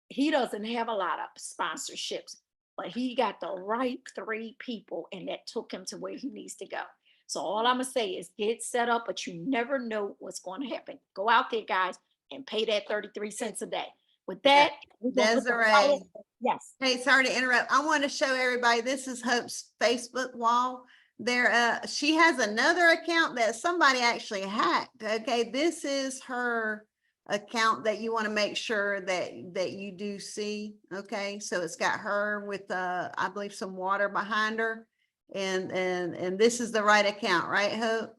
Speaker 1: he doesn't have a lot of sponsorships, but he got the right 3 people, and that took him to where he needs to go. So all I'm gonna say is get set up, but you never know what's going to happen. Go out there, guys, and pay that 33 cents a day. With that,
Speaker 2: Desiree.
Speaker 1: Yes.
Speaker 2: Hey, sorry to interrupt. I want to show everybody, this is Hope's Facebook wall. There, she has another account that somebody actually hacked. Okay, this is her account that you want to make sure that you do see. Okay, so it's got her with I believe some water behind her, and this is the right account, right, Hope?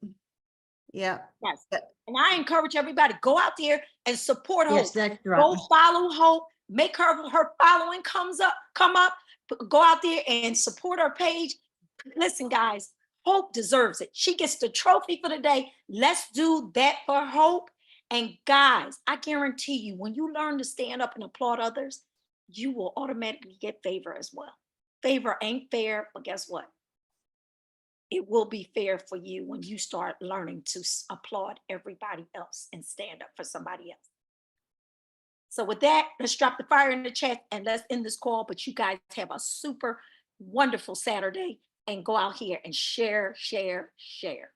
Speaker 2: Yeah.
Speaker 1: Yes. And I encourage everybody, go out there and support Hope.
Speaker 3: Yes, that's right.
Speaker 1: Go follow Hope. Make her following come up. Go out there and support her page. Listen, guys, Hope deserves it. She gets the trophy for the day. Let's do that for Hope. And guys, I guarantee you, when you learn to stand up and applaud others, you will automatically get favor as well. Favor ain't fair, but guess what? It will be fair for you when you start learning to applaud everybody else and stand up for somebody else. So with that, let's drop the fire in the chat and let's end this call. But you guys have a super wonderful Saturday, and go out here and share, share, share.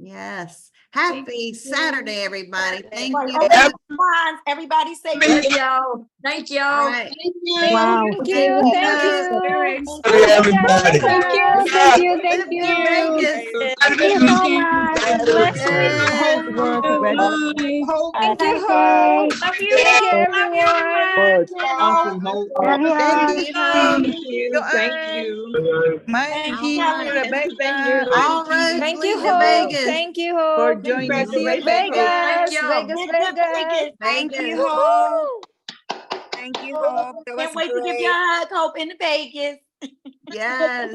Speaker 2: Yes. Happy Saturday, everybody. Thank
Speaker 1: Right,
Speaker 2: you.
Speaker 1: open the lines. Everybody say
Speaker 3: Love y'all. Thank
Speaker 2: All
Speaker 3: y'all.
Speaker 2: right.
Speaker 5: Wow.
Speaker 2: Thank
Speaker 5: Thank you.
Speaker 2: you.
Speaker 5: Thank you.
Speaker 1: everybody.
Speaker 5: Thank you. Thank you. Thank
Speaker 2: Live good
Speaker 5: you.
Speaker 2: Vegas.
Speaker 5: Thank you so much. God bless
Speaker 2: Yes.
Speaker 5: you. Thank you,
Speaker 1: Bye.
Speaker 5: Hope.
Speaker 1: Love you.
Speaker 5: Thank you,
Speaker 1: Love you,
Speaker 5: everyone.
Speaker 1: everyone.
Speaker 5: Love you
Speaker 2: Thank
Speaker 5: all.
Speaker 2: you, Hope.
Speaker 1: Thank
Speaker 2: All
Speaker 1: you, Kelly.
Speaker 2: right. All roads
Speaker 5: Thank you,
Speaker 2: lead to
Speaker 5: Hope.
Speaker 2: Vegas.
Speaker 5: Thank you, Hope. See you,
Speaker 3: Thank
Speaker 5: Vegas.
Speaker 3: y'all.
Speaker 5: Vegas,
Speaker 1: Good to
Speaker 5: Vegas.
Speaker 1: Vegas.
Speaker 5: Woohoo.
Speaker 1: Can't wait to give you a hug, Hope, in Vegas.
Speaker 2: Yes.